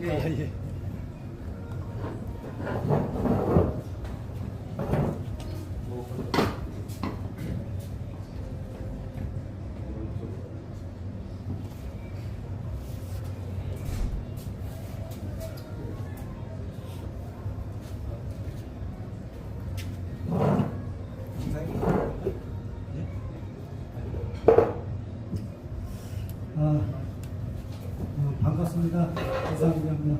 예, 예. 반갑습니다. 이상입니다.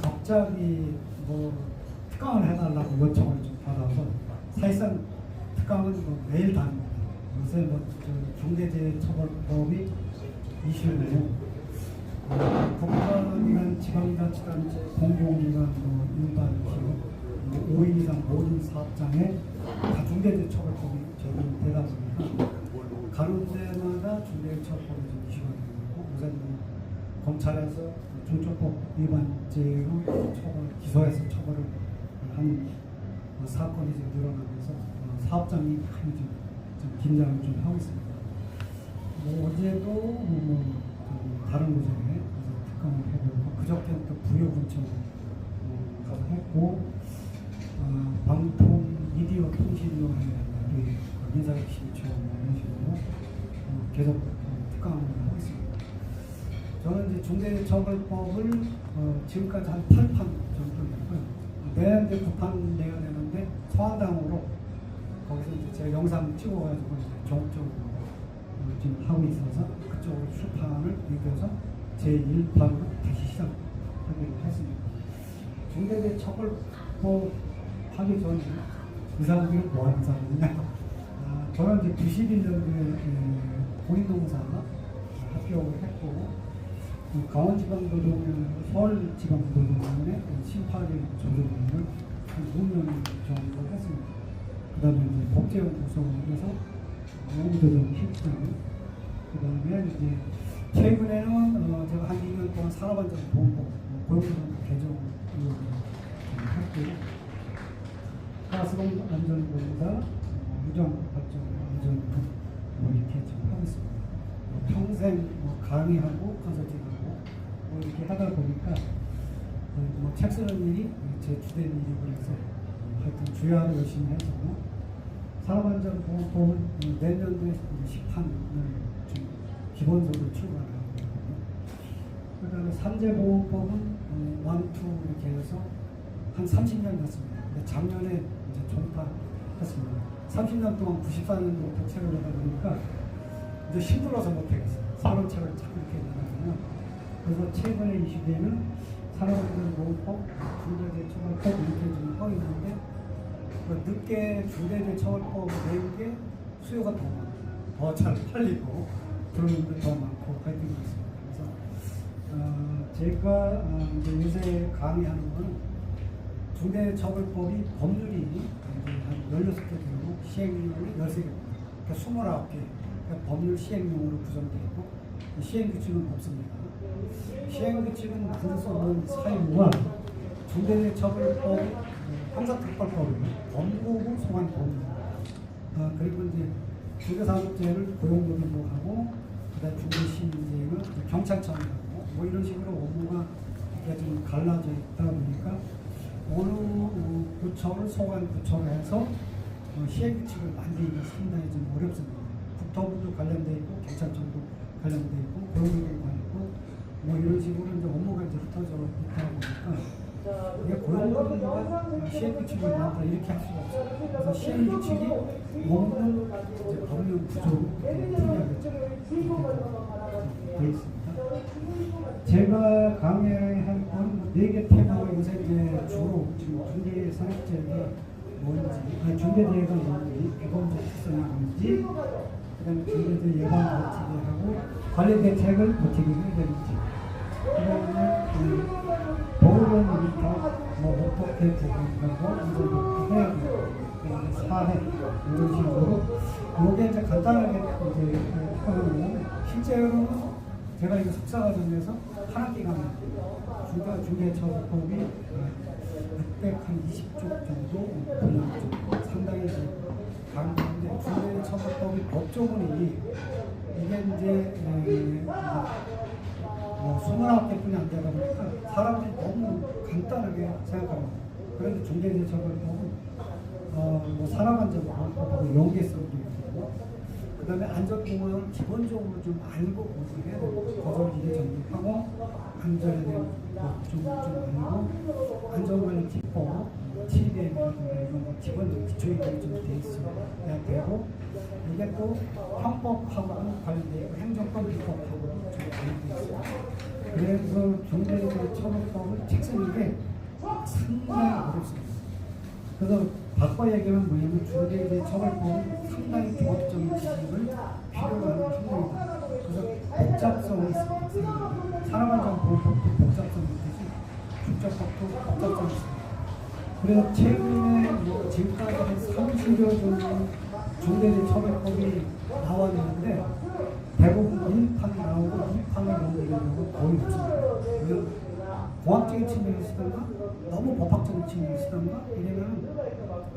갑자기 특강을 해달라고 요청을 좀 받아서 사실상 특강은 매일 다닙니다. 요새 중대재해처벌법이 이슈네요. 국가기관, 지방자치단체, 공공기관, 일반 기업, 5인 이상 모든 사업장에 다 중대재해처벌법이 적용되다 보니까 가는 데마다 중대재해처벌법이 좀 이슈가 되고 요새 검찰에서 중처법 위반죄로 기소해서 처벌을 한 사건이 좀 늘어나면서 사업장이 많이 좀 긴장을 좀 하고 있습니다. 어제도 다른 곳에 특강을 해보고 그저께는 또 부여군청 가서 했고 방통 미디어 통신위원회 인사혁신 이런 식으로 계속 특강을 하고 있습니다. 저는 이제 중대재해처벌법을 지금까지 한 8판 정도 냈고요. 내년에 9판 내야 되는데 서한당으로 거기서 이제 제가 영상 찍어가지고 이제 종합적으로 지금 하고 있어서 그쪽으로 출판을 이겨서 제1판으로 다시 시작하기로 했습니다. 중대재해처벌법 하기 전에 이 사람들이 뭐 하는 사람이냐? 저는 이제 91년도에 고인농사 합격을 했고 강원지방노동위원회, 서울지방노동위원회 심파리 조정을 한 5년 정도 했습니다. 그 다음에 이제 법제연구소에서 노동조정 실장, 그 다음에 이제 최근에는 제가 한 2년 동안 산업안전보험법 고용노동 개정을 했고요. 가스공 안전보험사, 유정발전 안전법 이렇게 지금 하고 있습니다. 평생 강의하고 컨설팅하고 이렇게 하다 보니까 책 쓰는 일이 제 주된 일이고 그래서 하여튼 주야로 열심히 해서 산업안전보험법은 내년도에 10판을 좀 기본적으로 출간을 하고 있거든요. 그 다음에 산재보험법은 1, 2 이렇게 해서 한 30년 됐습니다. 근데 작년에 이제 종파했습니다. 30년 동안 94년도부터 책을 내다 보니까 이제 힘들어서 못하겠어요. 새로운 책을 자꾸 이렇게 내거든요. 그래서 최근에 이슈되는 산업안전보험법, 중대재해처벌법 이렇게 좀 하고 있는데 늦게 중대재해처벌법 내는 게 수요가 더 많고 더 잘 팔리고 들어오는 게 더 많고 하여튼 그렇습니다. 그래서 제가 이제 요새 강의하는 거는 중대재해처벌법이 법률이 한 16개 되고 시행령이 13개입니다. 그러니까 29개 법률 시행령으로 구성되어 있고 시행규칙은 없습니다. 시행규칙은 만들 수 없는 사유와 중대재해처벌법, 형사특별법은 법무부 소관 법무입니다. 그리고 이제 중대산업재해를 고용노동부하고 그다음 중대시민재해는 경찰청하고 뭐 이런 식으로 업무가 좀 갈라져 있다 보니까 어느 부처를 소관 부처로 해서 시행규칙을 만들기가 상당히 좀 어렵습니다. 국토부도 관련돼 있고 경찰청도 관련돼 있고 고용노동부 있고 뭐 이런 식으로 이제 업무가 이제 흩어져 있다 보니까 이게 고용노동부가 시행규칙을 만들다 이렇게 할 수가 없어요. 그래서 시행규칙이 없는 이제 법률 구조로 분야겠죠. 되어 있습니다. 제가 강의할 건 4개 테마가 요새 이제 주로 지금 중대산업재해가 뭔지, 중대재해가 뭔지, 비범죄 특성이 뭔지, 그다음에 중대재해 예방 어떻게 하고 관련 대책을 어떻게 해야 되는지, 그다음에 보호원부터 어떻게 부분하고 이제 해야 되고 사회 이런 식으로 요게 이제 간단하게 이제 하면 실제로는 제가 이거 석사과정에서 한 학기간 중대재해처벌법이 620쪽 정도 분량 상당히 강한데 중대재해처벌법이 법조문이 이게 이제 29개뿐이 안 되다 보니까 사람들이 너무 간단하게 생각합니다. 그런데 중대재해처벌법은 뭐 사람안전보호법하고 연계성도 있고, 그 다음에 안전공학을 기본적으로 좀 알고 보세요. 거절기계 정립하고 안전에 대한 좀 알고 안전관리 기법, TBM이라든가 이런 거 기본적인 기초이익이 좀 돼 있어야 되고, 이게 또 형법하고 관련되어 있고 행정법 입법하고 좀 관련되어 있어요. 그래서 중대재해처벌법을 책 쓰는 게 상당히 어렵습니다. 그래서 바꿔 얘기하면 뭐냐면 중대재해처벌법은 상당히 종합적인 지식을 필요로 하는 항목입니다. 그래서 복잡성이 있습니다. 산업안전보호법도 복잡성이 있듯이 국적법도 복잡성이 있습니다. 그래서 최근에 뭐 지금까지 한 30여 정도 중대재해처벌법이 나왔는데 대부분 1판이 나오고 2판을 넘기는 경우가 거의 없습니다. 공학적인 측면이 있으던가 너무 법학적인 측면이 있으던가 이러면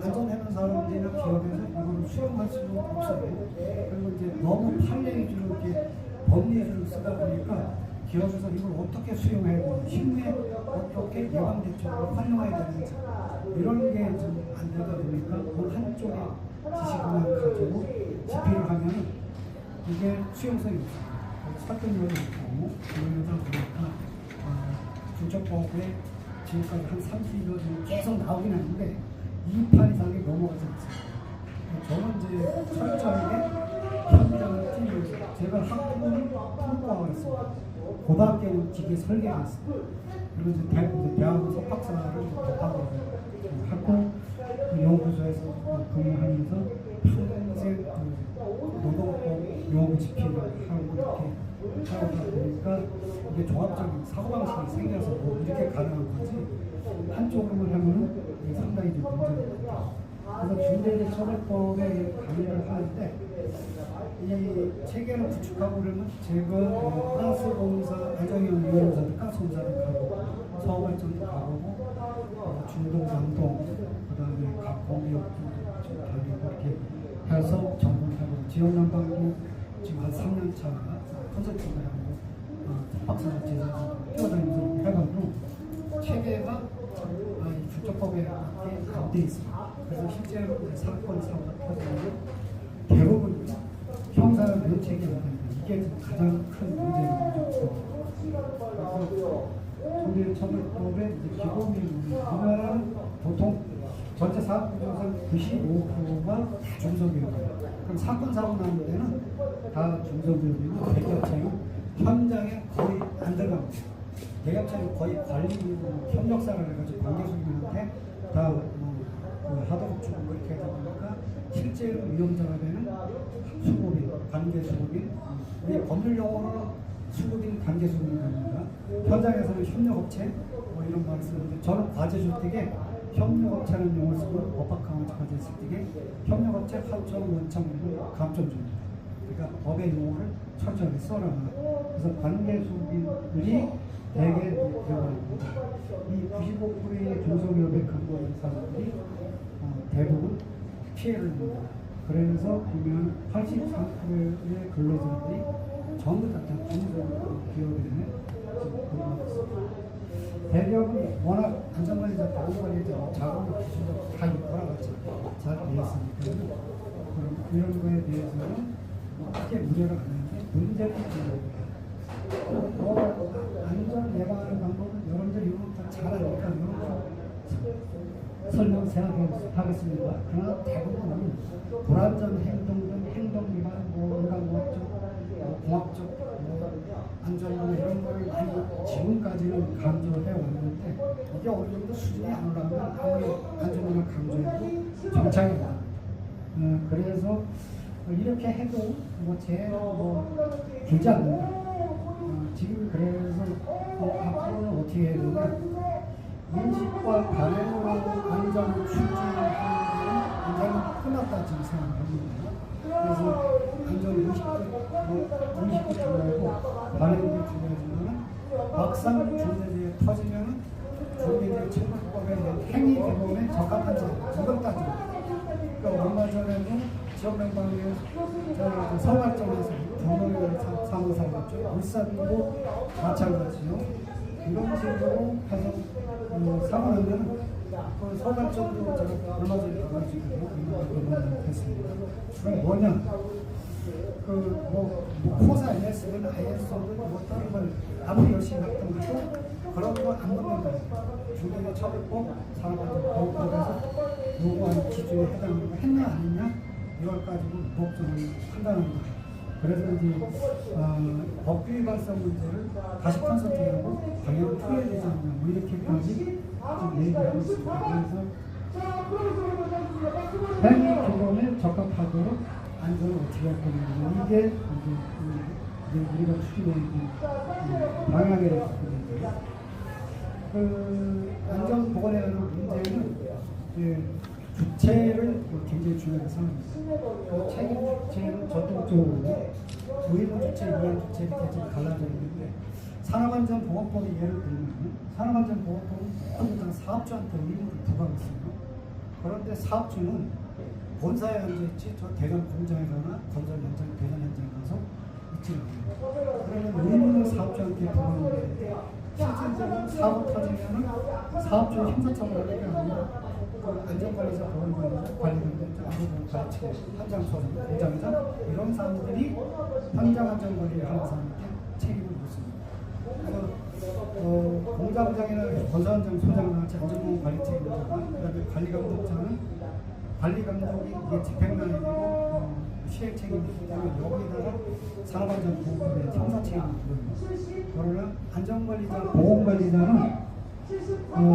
안전해는 사람들이나 기업에서 이걸 수용할 수는 없어요. 그리고 이제 너무 판례 위주로 이렇게 법리 위주로 쓰다 보니까 기업에서 이걸 어떻게 수용해야 되는지, 향후에 어떻게 예방 대책을 활용해야 되는지 이런 게 좀 안 되다 보니까 그 한쪽에 지식만 가지고 집필을 하면 이게 수용성이 없어요. 설득력이 있고 그러다 보니까 중첩법에 지금까지 한 30여 년 계속 나오긴 하는데 2판 이상이 넘어가지 않습니다. 저는 이제 철저하게 현장을 뛰면서 제가 학부를 통과하고 있습니다. 고등학교는 기계 설계가 있습니다. 그리고 이제 대학원 석박사를 법학으로 하고 그 연구소에서 근무하면서 평생 노동법 용어 집필을 하고 이렇게 하다 보니까 이게 종합적인 사고방식이 생겨서 뭐 이렇게 가능한 거지 한쪽으로만 하면은 상당히 좀 문제가 많다. 그래서 중대재해처벌법에 강의를 하는데 이 체계를 구축하고 그러면 제가 가스공사, 안정형 유연사도 가스공사를 가고 서울발전도 가보고 중동, 남동, 그 다음에 각 공기업도 좀 다니고 이렇게 해서 전공하고 지역난방도 지금 한 3년차 컨설팅을 하고 박사나 제자도 뛰어다니면서 해가지고 체계가 이 국적법에 안 돼 있습니다. 그래서 실제로 사건, 사고가 터지면 대부분 형사 면책이 안 됩니다. 이게 가장 큰 문제죠. 그래서 중대재해처벌법의 기본이 우리나라는 보통 전체 사건 구조상 95%가 중소기업이에요. 그럼 사건 사고 나는 데는 다 중소기업이고 대기업체는 현장에 거의 안 들어갑니다. 대기업체는 거의 관리비고 협력사를 해가지고 관계수님한테 다 하도급 주고 그렇게 하다 보니까 실제로 위험자가 되는 수급인, 관계수급인, 우리 법률 용어로는 수급인, 관계수급인 겁니다. 현장에서는 협력업체 뭐 이런 말을 쓰는데 저는 과제주택에 협력업체라는 용어를 쓰고 법학강의 과제 쓸 때 협력업체 합정 원청 감점 줍니다. 그러니까 법의 용어를 철저하게 써라. 그래서 관계수급인들이 대개 들어갑니다. 이 95%의 중소기업에 근무하는 사람들이 대부분 피해를 입니다. 그래서 보면 83%의 근로자들이 전부 다 중소기업에 근무하고 있습니다. 대기업은 워낙 안전관리자, 보건관리자, 자본력 기준도 다 이거라같이 잘 되어 있으니까 이런 거에 대해서는 크게 문제가 안 나는데 문제는 안전 예방하는 방법은 여러분들이 이런 거잘 아니까 이런 거 설명 생각하겠습니다. 그러나 대부분은 불안전 행동등 행동 위반, 공학적 안전이나 이런 거를 많이 지금까지는 강조해 왔는데 이게 어느 정도 수준이 안 올라가면 아무리 안전을 강조해도 정착이 안 됩니다. 그래서 이렇게 해도 길지 않는다. 지금 그래서 앞으로는 어떻게 해야 되냐? 인식과 반응으로 안전을 추진하는 인생은 끝났다 지금 생각합니다. 그래서 안전 인식도 중요하고 반응도 중요하지만 막상 중대재해 터지면 중대재해 처벌법에 대한 행위 대법에 적합한지 이걸 따지고 그러니까 얼마 전에도 지역명방에 서울발전에서 경동에 사는 사람이죠. 울산도 마찬가지요. 이런 식으로 해서 사고 나면 서울발전도 제가 얼마 전에 가가지고 했습니다. 그게 뭐냐? 코사 NS든 IS든 다른 걸 아무리 열심히 했던 것도 그런 거 안 먹는 거예요. 중대에 처벌법, 산업안전보호법에서 요구하는 기준에 해당하는 거 했냐 안 했냐 이걸 가지고 법정을 판단하는 거예요. 그래서 이제 법규 위반성 문제를 다시 컨설팅하고 방향을 틀어야 되지 않냐 뭐 이렇게까지 좀 얘기하고 있습니다. 그래서 행위 규범에 적합하도록 안전을 어떻게 할 거냐 이게 이제 우리가 추진하는 방향에 있거든요. 안전보건에 관한 문제는 주체를 굉장히 중요하게 생각합니다. 책임 주체는 전통적으로 의무 주체, 이해 주체 이렇게 좀 갈라져 있는데 산업안전보건법이 예를 들면 산업안전보건법은 모든 다 사업주한테 의무를 부과했어요. 그런데 사업주는 본사에 앉아있지 저 대전 공장에서나 건설 현장, 대전 현장에 가서 있지 않아요. 그러면 의무는 사업주한테 부과하는데 실질적으로 사고 터지면은 사업주 형사처벌을 하는 게 아니라 안전관리자, 보건관리자, 관리관리자, 안전관리자, 현장 소장, 공장장 이런 사람들이 현장 안전관리를 하는 사람한테 책임을 묻습니다. 그래서 공장장이나 건설현장 소장과 같이 안전보건 관리 책임자가 그다음에 관리감독자는 관리감독이 이게 집행관이 되고 시행 책임이기 때문에 여기다가 산업안전보건법의 형사 책임을 물어요. 그러나 안전관리자, 보건관리자는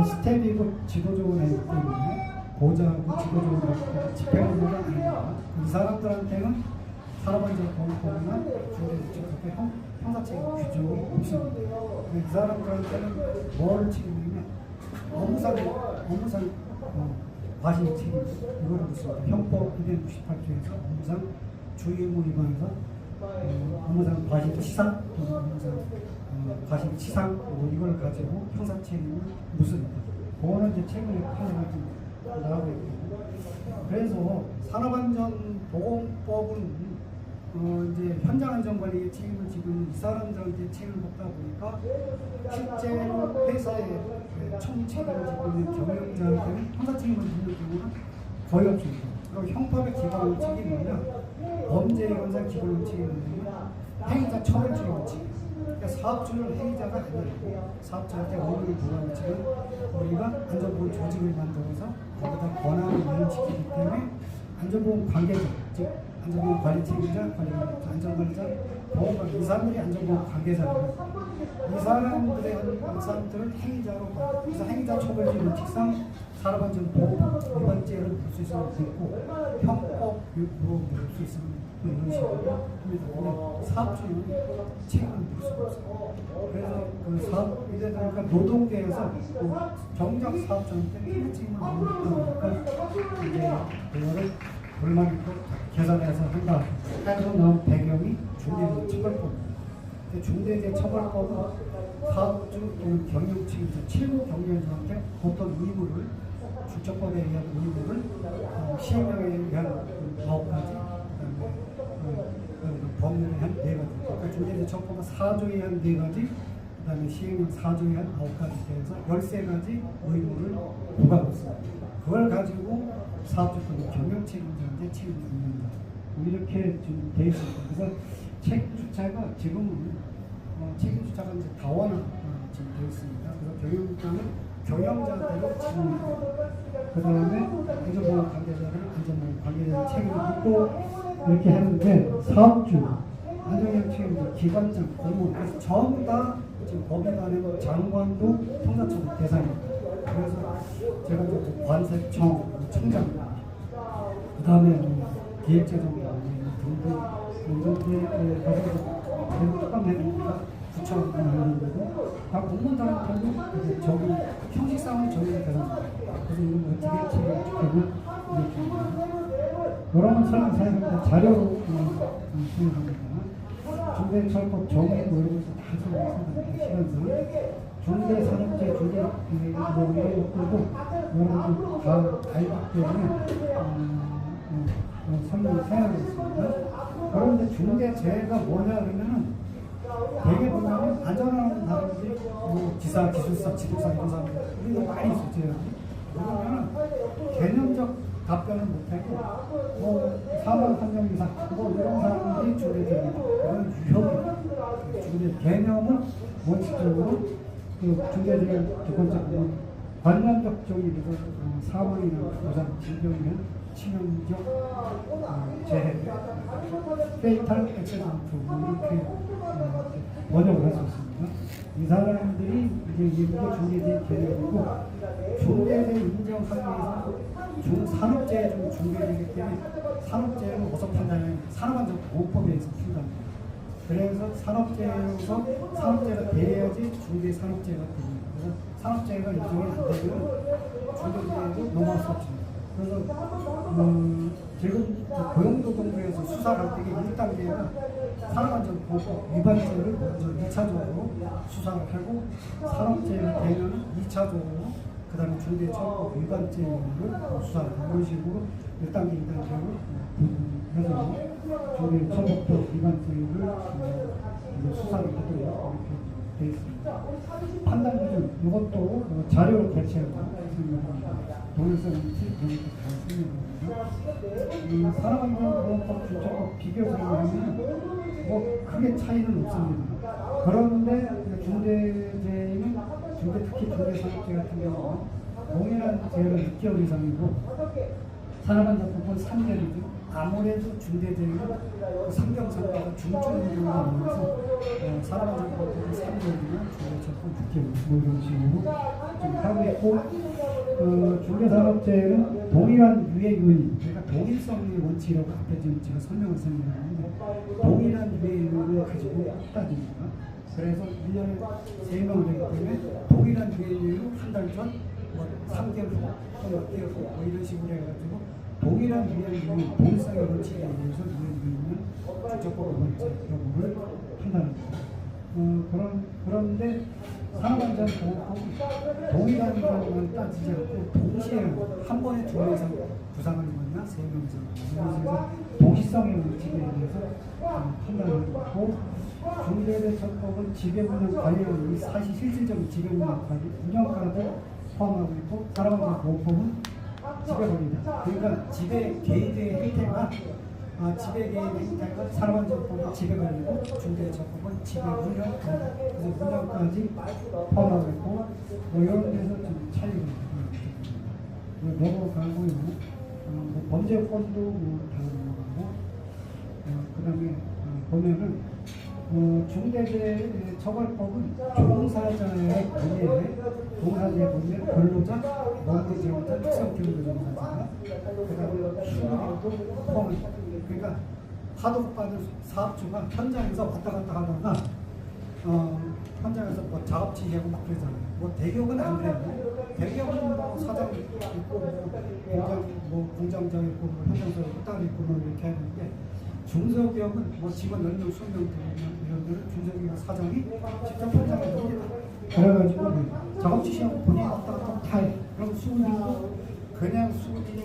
스텝이고 지도적으로 하기 때문에 보좌하고 지도적으로 하기 때문에 집행관리가 아닙니다. 이 사람들한테는 산업안전보건법이나 중대재해처벌법의 형사책임 규정이 없습니다. 이 사람들한테는 뭘 책임이냐면 업무상 과실 책임 이거를 묻습니다. 형법 298조에서 업무상 주의의무 위반에서 업무상 과실 치상 또는 업무상 과실 치상 이걸 가지고 형사 책임을 묻습니다. 그거는 이제 최근에 판례가 좀 나오고 있고 그래서 산업안전보건법은 이제 현장안전관리의 책임을 지금 이 사람들한테 책임을 묻다 보니까 실제로 회사의 총 책임을 지고 있는 경영자한테는 형사 책임을 묻는 경우는 거의 없습니다. 그리고 형법의 기본 원칙이 뭐냐? 범죄의 원상 기본 원칙이 뭐냐면 행위자 처벌주의 원칙. 그러니까 사업주는 행위자가 아니에요. 사업자한테 의무를 부과하는 지금 우리가 안전보건 조직을 만들어서 거기다 권한을 이행시키기 때문에 안전보건 관계자, 즉 안전보건 관리 책임자, 안전관리자, 보건관리 이 사람들이 안전보건 관계자입니다. 이 사람들은 행위자로 봐요. 그래서 행위자 처벌주의 원칙상 산업안전보건법 위반죄를 물 수 있으면 됐고 형법 물을 수 있으면 이런 식으로 합니다. 사업주는 책임을 물 수가 없어요. 그래서 그 사업 이래 보니까 노동계에서 정작 사업주한테 책임을 물었다 보니까 이제 그거를 불만 있고 계산해서 한다. 해서 나온 배경이 중대재해처벌법입니다. 중대재해처벌법은 사업주 또는 경영책임자, 최고 경영자한테 어떤 의무를 주처법에 의한 의무를 시행령에 의한 9가지 법률에 한 4가지 그러니까 중대재해처벌법은 4조에 한 4가지 그 다음에 시행령 4조에 한 9가지 돼서 13가지 의무를 부과하고 있습니다. 그걸 가지고 사업주 또는 경영책임자한테 책임을 묻는다. 이렇게 좀 되어 있습니다. 그래서 책임주체가 지금은 책임주체가 이제 다원화 지금 되어 있습니다. 그래서 경영자는 경영자대로 책임을 묻고 그 다음에 안전보건 관계자는 안전보건 관계자의 책임을 묻고 이렇게 하는데 사업주, 안전경 책임자, 기관장, 공무원 그래서 전부 다 지금 법인간의 장관도 형사처벌 대상입니다. 그래서 제가 이제 관세청, 청장, 그 다음에 기획재정 등등 운전대에 가서 특감해드립니다. 구청 이런데도 다 공무원들한테도 이제 적용 형식상은 적용이 대상입니다. 그래서 이건 어떻게 책임을 지키고 이렇게 여러분 설명사입니다. 자료로 진행합니다. 중대재해처벌법 정의 뭐 이런 것도 다 설명했습니다. 시간상 중대산업재 중대법원의 것들도 여러분들 다 알기 때문에 설명을 해야 되겠습니다. 그런데 중대재해가 뭐냐 그러면은 되게 보면 안전한 사람들이 뭐 기사, 기술사, 지도사 이런 사람들 우리도 많이 있었죠. 그러면은 개념적 답변을 못하고 뭐 사망 판정 이상 뭐 이런 사람들이 중대재해 그런 위협이 중대 개념은 원칙적으로 그 중대재해 두 번째 부분 관념적 쪽이라서 사망이나 부상, 질병이나 치명적 재해, 페이탈 액시던트 이렇게 번역을 할 수 있습니다. 이 사람들이 이게 중대재해 개념이고 중대재해 인정하기 위해서 산업재해 중 중대재해이기 때문에 산업재해는 어서 판단하면 산업안전보호법에 의해서 판단합니다. 그래서 산업재해로서 산업재해가 돼야지 중대산업재해가 됩니다. 그래서 산업재해가 인정이 안 되면 중대재해도 넘어갈 수 없습니다. 그래서 지금 고용노동부에서 수사를 할 때 1단계가 산업안전보호법 위반죄를 먼저 2차적으로 수사를 하고 산업재해가 되면 2차적으로 그 다음에 중대처벌법 위반죄를 수사를 하는 이런 식으로 1단계, 2단계로 해서 중대처벌법 위반죄를 수사를 하도록 이렇게 되어 있습니다. 판단 기준 이것도 자료로 배치합니다. 동일성 인지 이런 것도 다 설명합니다. 산업안전보호법 준처법 비교해서 보면 뭐 크게 차이는 없습니다. 그런데 중대재해는 특히 중대산업재해 같은 경우는 동일한 재해는 6개월 이상이고 산업안전법은 3년이죠. 아무래도 중대재해는 상경상과가 중증인 경우가 많아서 산업안전법은 3년이나 중대처벌 6개월 뭐 이런 식으로 좀 하고 있고 중대산업재해는 동일한 유해 요인 그러니까 동일성의 원칙이라고 앞에 지금 제가 설명을 드렸는데 동일한 유해 요인을 가지고 따집니다. 그래서 1년에 3명을 되기 때문에 동일한 유해 요인을 한 달 전, 뭐 3개월 후, 또몇 개월 후, 뭐 이런 식으로 해가지고 동일한 유해 요인, 동일성의 원칙에 의해서 유해 요인은 주적법 원칙 여부를 판단합니다. 그런데 산업안전보호법은 동일한 경우만 따지지 않고 동시에 한 번에 2명 이상 부상을 입었나 3명 이상 그래서 동시성의 원칙에 의해서 판단을 하고 중대재해처벌법은 지배운영 관련 사실 실질적인 지배운영 관리 운영까지 포함하고 있고 산업안전보호법은 지배관리다. 그러니까 지배 개인의 행태가 지배 개인의 행태가 산업안전법은 지배관리고 중대재해처벌법은 지배운영 그래서 운영까지 포함하고 있고 뭐 이런 데서 좀 차이가 넘어가고요. 범죄권도 다 넘어가고 그 다음에 보면은 중대재해처벌법은 종사자의 본예에 종사자의 본예 근로자, 농지지원자, 특성기업노동자가 그 다음에 수입도 포함합니다. 그러니까 하도급받은 사업주가 현장에서 왔다 갔다 하다가 현장에서 뭐 작업지휘하고 막 그러잖아요. 뭐 대기업은 안 그래요. 대기업은 뭐 사장 있고 공장장 있고 뭐 현장소 있고 딸 있고 뭐 이렇게 하는데 중소기업은 뭐 직원 10명, 20명 되면 이런 데는 중소기업 사장이 직접 현장에 옵니다. 그래가지고 작업지시하고 본인이 왔다 갔다 다 해요. 그럼 수급인도 그냥 수급인이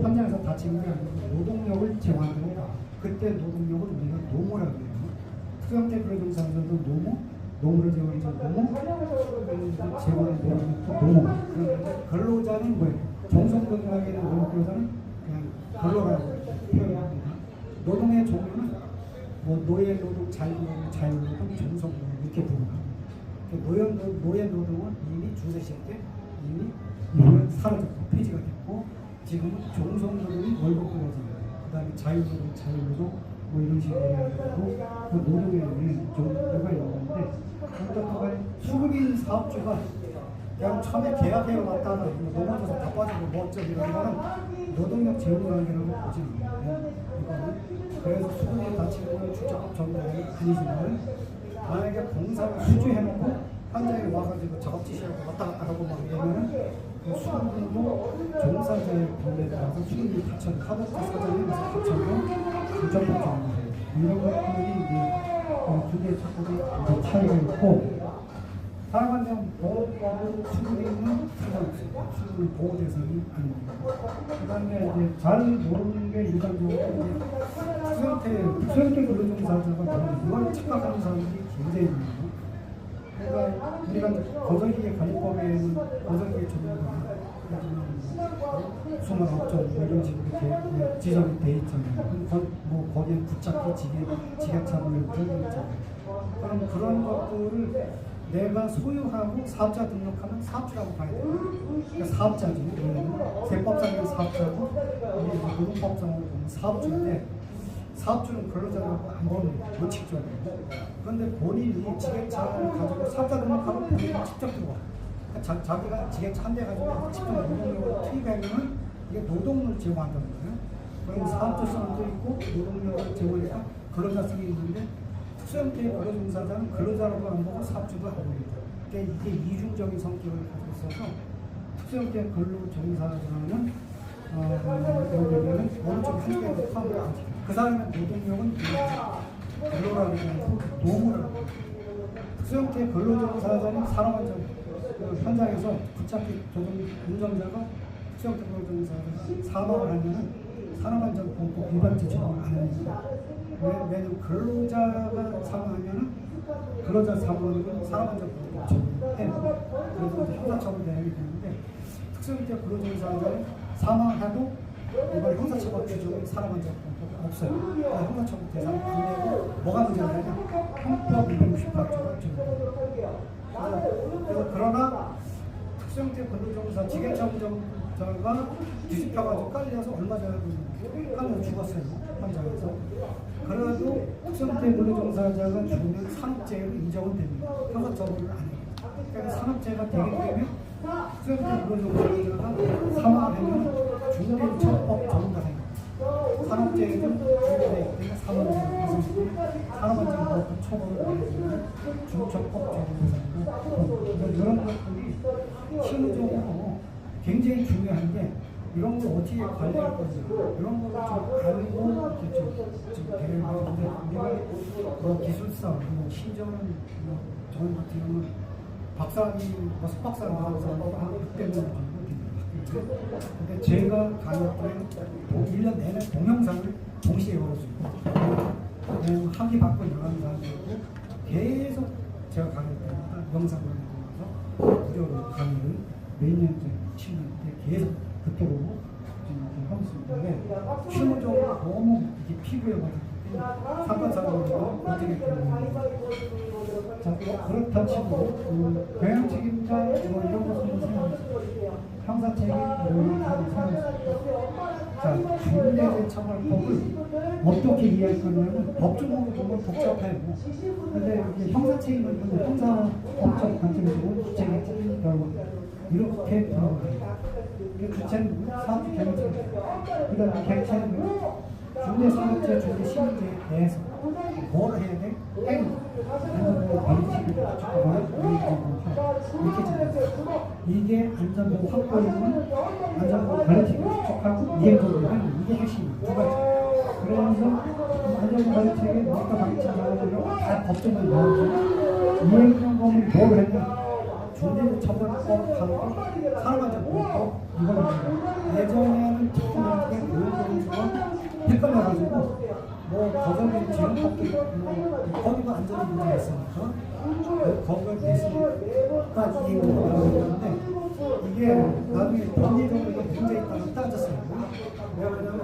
현장에서 다치는 게 아니고 노동력을 제공하는 거. 그때 노동력을 우리가 노무라고 해요. 특정대 근로종사자도 노무를 제공하는 노무. 그런데 근로자는 뭐예요? 종속근로자에는 근로자는 그냥 근로라고 표현합니다. 노동의 종류는 뭐 노예노동, 자유노동, 자유노동, 종속노동 이렇게 부릅니다. 노예 노동은 이미 중세 시대 때 이미 사라졌고 폐지가 됐고 지금은 종속노동이 월급 근로자예요. 그 다음에 자유노동 뭐 이런 식으로 해가지고 그 노동에 종류가 있는데 어떤 수급인 사업주가 그냥 처음에 계약해 왔다가 넘어져서 바빠지고 뭐 어쩌고 이런 거는 노동력 제휴 관계라고 보지 않아요. 그래서 수급이 다치는 건 주적법 전문이 아니지만 만약에 공사를 수주해놓고 현장에 와가지고 작업지시하고 왔다 갔다 하고 막 이러면 그 수급도 종사자의 권리에 따라서 수급이 다쳐도 하도급 사장이 다쳐도 주적법 전문이에요. 이런 것들이 이제 중대처벌이 차이가 있고 산업안전보호법으로 수준있는 상관없습니다. 수준 보호 대상이 아닙니다. 그 다음에 이제 잘 모르는 게 일반적으로 특수형태 근로종사자가 이걸 착각하는 사람들이 굉장히 많아요. 그러니까 우리가 건설기계 관리법에는 건설기계 전문가 수만 업종 이런 식으로 이렇게 지정이 돼 있잖아요. 뭐 거기에 붙잡기 지게차 뭐 이런 게 있잖아요. 그럼 그런 것들을 내가 소유하고 사업자 등록하면 사업주라고 봐야 돼요. 그러니까 사업자지. 세법상의 사업자고 노동법상으로 보면 사업주인데 사업주는 근로자라고 안 봅니다. 원칙적으로. 그런데 본인이 지게차를 가지고 사업자 등록하면 본인이 직접 들어와. 그러니까 자기가 지게차 한 대 가지고 직접 노동력을 투입하면 이게 노동을 제공한다는 거예요. 그럼 사업주성도 있고 노동력을 제공하니까 근로자성이 있는데 특수형태의 근로종사자는 근로자라고 안 보고 사업주도 안 봅니다. 그러니까 이게 이중적인 성격을 가지고 있어서 특수형태의 근로종사자는 여기에는 어느 쪽 한쪽에 포함을 안 시켜요. 그 사람의 노동력은 근로라고 하고 노무라고 합니다. 특수형태의 근로종사자는 산업안전 현장에서 붙잡힌 운전자가 특수형태 근로종사자가 사망을 하면 산업안전보호법 위반죄 적용을 안 합니다. 왜냐하면 근로자가 사망하면 근로자 사망은 산업안전보호법 적용해요. 그래서 형사처벌 대상이 되는데 특수형태 근로종사자는 사망하도 이번 형사처벌 규정은 산업안전보호법이 없어요. 그러니까 형사처벌 대상이 안 되고 뭐가 문제냐면 형법 268조가 적용돼요. 그래서 그러나 특수형태 근로종사 지게차 운전자가 뒤집혀가지고 깔려서 얼마 전에 깔려 죽었어요. 현장에서. 그래도 특수형태 근로종사자가 죽으면 산업재해로 인정은 됩니다. 형사처벌을 안 해요. 그러니까 산업재해가 되기 때문에 특수형태 근로종사자가 사망하면 중대처법 적용가 생깁니다. 산업재해는 중대되기 때문에 산업안전보호법 처벌을 안 해주면 중처법 적용가 이런 것들이 실무적으로 굉장히 중요한 게 이런 걸 어떻게 관리할 건지 이런 거를 좀 알고 이렇게 좀 대응을 하는데 우리가 뭐 기술사, 뭐 심지어는 뭐 저희 같은 경우는 박사님, 뭐 석박사 나온 사람하고 한 600명 정도 됩니다. 근데 제가 강의할 때 1년 내내 동영상을 동시에 열어주고 학위 받고 나가는 사람들고 계속 제가 강의할 때마다 영상을 보면서 무료로 강의를 몇 년째 7년째 계속 그토록 지금 하고 있습니다. 실무적으로 너무 이게 피부에 맞았기 때문에 사건사고가 어떻게 되는지 자, 그렇다 치고 교양 책임자 뭐 이런 것을 생각했습니다. 형사 책임 이런 것을 생각했습니다. 자, 중대재해처벌법을 어떻게 이해할 거냐면 법적으로 보면 복잡해요. 근데 이게 형사 책임은 형사법적 관점에서 주체가 책임이라고 이렇게 들어갑니다. 주체는 사업주 경영책, 그 다음에 객체는 중대산업재해, 중대시민재해에 대해서 뭘 해야 돼? 안전보호 방지를 이렇게 정해요. 이게 안전보호 확보에는 안전보호 관리책을 구축하고 이행법에는 이게 핵심입니다. 두 가지. 그래서 안전보호 관리책에 뭔가 방지하려고 다 법적으로 나오고 이행법은 뭘 했냐? 중대재해처벌법하고 산업안전보호법 이거는 예전에는 특수한테 교육공주가 헷갈려가지고 뭐 거기에 지원법도 거기가 안전이 문제가 있으니까 거기가 대신까지 이행을 하고 있는데 이게 나중에 법리적으로 이게 문제 있다고 따졌어요. 왜 그러냐면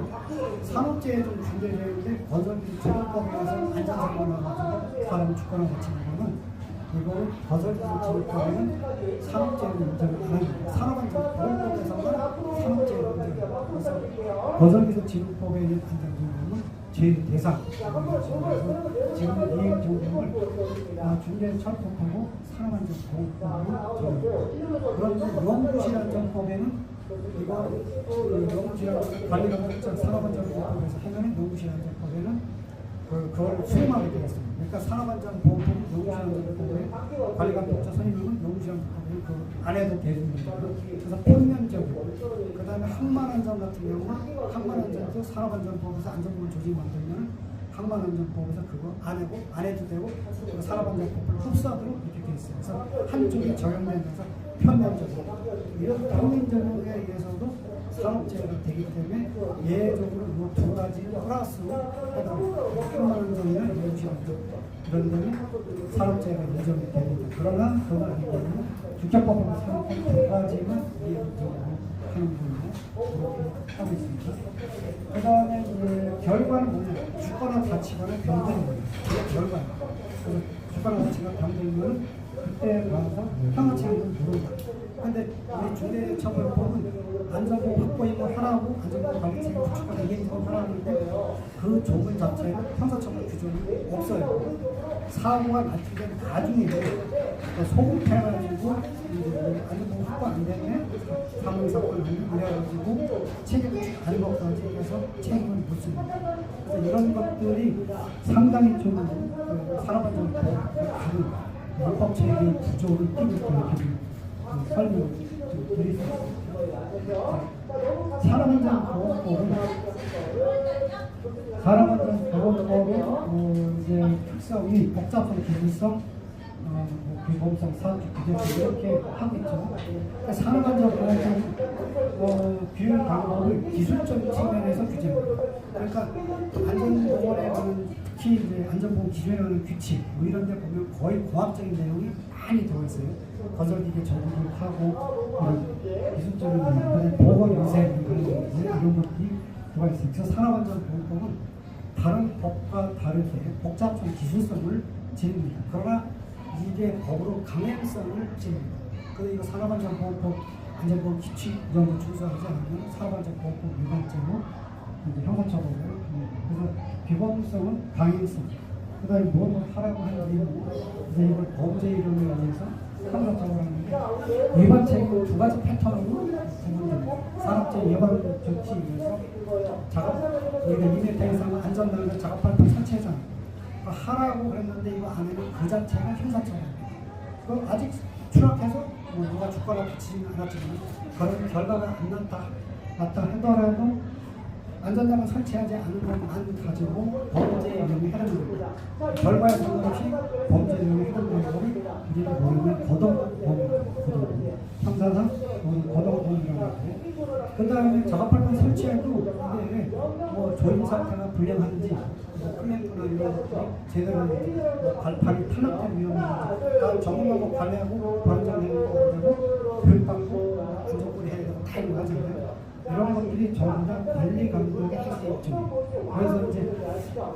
산업재해 좀 중대재해인데 건설기 지원법에서 안전사고가 나가지고 사람 죽거나 다치는 거는 이거 건설기술지원법에는 산업재해 문제를 안 합니다. 산업안전보호법에서는 산업재해 문제를 그래서 건설기술지원법에 있는 안전지원은 제일 대상 그래서 지금 이행 정책을 중대재해처벌법하고 산업안전보호법으로 정합니다. 그런데 농구실안전법에는 이거 농구실안전 관리감독자 산업안전보호법에서 하면은 농구실안전법에는 그걸 수용하게 되었습니다. 그러니까 산업안전보호법, 농구실안전법에 관리감독자 선임은 농구실안전법을 그 안에도 대중입니다. 그래서 평면적으로 그 다음에 항만안전 같은 경우는 항만안전도 산업안전법에서 안전보호 조직 만들면 항만안전법에서 그거 안 해도 되고 산업안전법을 흡수하도록 이렇게 되어 있습니다. 있어요. 그래서 한쪽에 적용되면서 편면적으로 이런 편면적에 의해서도 산업재해가 되기 때문에 예외적으로 이 두 가지 플러스로 해당합니다. 3만 원 정도는 이용시간도 이런 데는 산업재해가 인정이 됩니다. 그러나 그건 아니거든요. 주택법으로 산업재해 두 가지만 이용적으로 하는 걸로 그렇게 하고 있습니다. 그 다음에 결과는 뭐냐? 죽거나 다치거나 병드는 거예요. 그게 결과예요. 그래서 죽거나 다치거나 병들면 그때 가서 형사처벌을 물어요. 근데 우리 중대처벌법은 안전보호 확보이고 하라고 안전보호 관리책임 구축하고 이행적으로 하라는데 그 조문 자체는 형사처벌 규정이 없어요. 사고가 발생된 나중에 소급해가지고 안전보호 확보 안 되면 사망사건을 이래가지고 책임 구축 안 것까지 해서 책임을 묻습니다. 그래서 이런 것들이 상당히 좀 산업안전보호와 다른 불법체계의 구조를 띄고 이렇게 설명을 좀 드리겠습니다. 산업안전보건법은 이제 특성이 복잡성, 기술성, 비보험성, 사업적 규제 이렇게 하고 있죠. 그러니까 산업안전보건법은 규율 방법을 기술적인 측면에서 규제합니다. 그러니까 안전보건에 관한 특히 이제 안전보건 기준에 관한 규칙 뭐 이런 데 보면 거의 과학적인 내용이 많이 들어있어요. 건설기계 정비를 하고 이런 기술적인 보건 요새 이런 것들이 들어가 있어요. 그래서 산업안전보건법은 다른 법과 다르게 복잡성 기술성을 지닙니다. 그러나 이게 법으로 강행성을 지닙니다. 그래서 이거 산업안전보건법 안전보건 규칙 이 정도 준수하지 않으면 산업안전보건법 위반죄로 이제 형사처벌을 합니다. 그래서 비범성은 강행성. 그 다음에 뭘 하라고 하는 이유는 이제 이걸 범죄 이름에 의해서 형사처벌하는데 위반 책임은 두 가지 패턴으로 구분됩니다. 산업재해 예방 조치에 의해서 작업, 우리가 2m 이상 안전단을 작업할 때 설치하잖아요. 하라고 그랬는데 이거 안 하면 그 자체가 형사처벌입니다. 그럼 아직 추락해서 누가 죽거나 다치지는 않았지만 그런 결과가 안 났다 하더라도 안전장을 설치하지 않은 것만 가지고 범죄의 영역에 해당하는 겁니다. 결과에 상관없이 범죄의 영역에 해당하는 것을 우리가 모르면 거동범, 형사상 거동범이라고 하고 그 다음에 작업할 때 설치해도 이게 뭐 조임 상태가 불량한지 클램프나 이런 것들이 제대로 발판이 탈락된 위험이 점검하고 관리하고 보안장애하고 교육받고 안전quản리 해야 되고 다 이거 하잖아요. 이런 것들이 전부 다 관리 감독의 핵심이죠.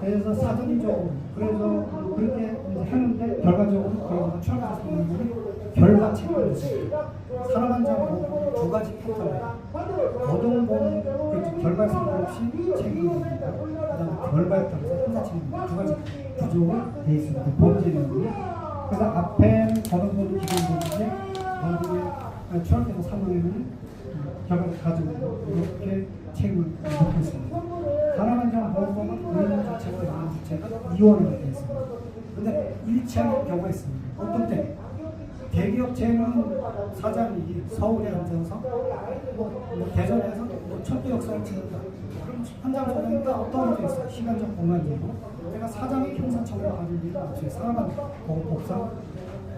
그래서 사전적으로 그렇게 하는데 결과적으로 그래서 추락해서 보는 거는 결과 책임을 묻습니다. 산업안전보건 두 가지 패턴이에요. 거동보건 결과에 상관없이 책임을 묻습니다. 그다음에 결과에 따라서 형사 책임입니다. 두 가지 구조가 되어 있습니다. 범죄는 그래서 앞에는 거동보건 기본법인데 나중에 추락해서 사망에는 결과를 가지고 이렇게 책임을 묻고 있습니다. 산업안전보건법은 의무 주체와 의무 주체가 이원으로 되어 있습니다. 그런데 일치하는 경우가 있습니다. 어떤 때 대기업체는 사장이 서울에 앉아서 대전에서 천도역사를 찍는다. 그럼 현장 소장이가 어떤 게 있어요? 시간적 공간적으로 내가 사장이 형사처벌을 받을 일은 없어요. 산업안전보건법상.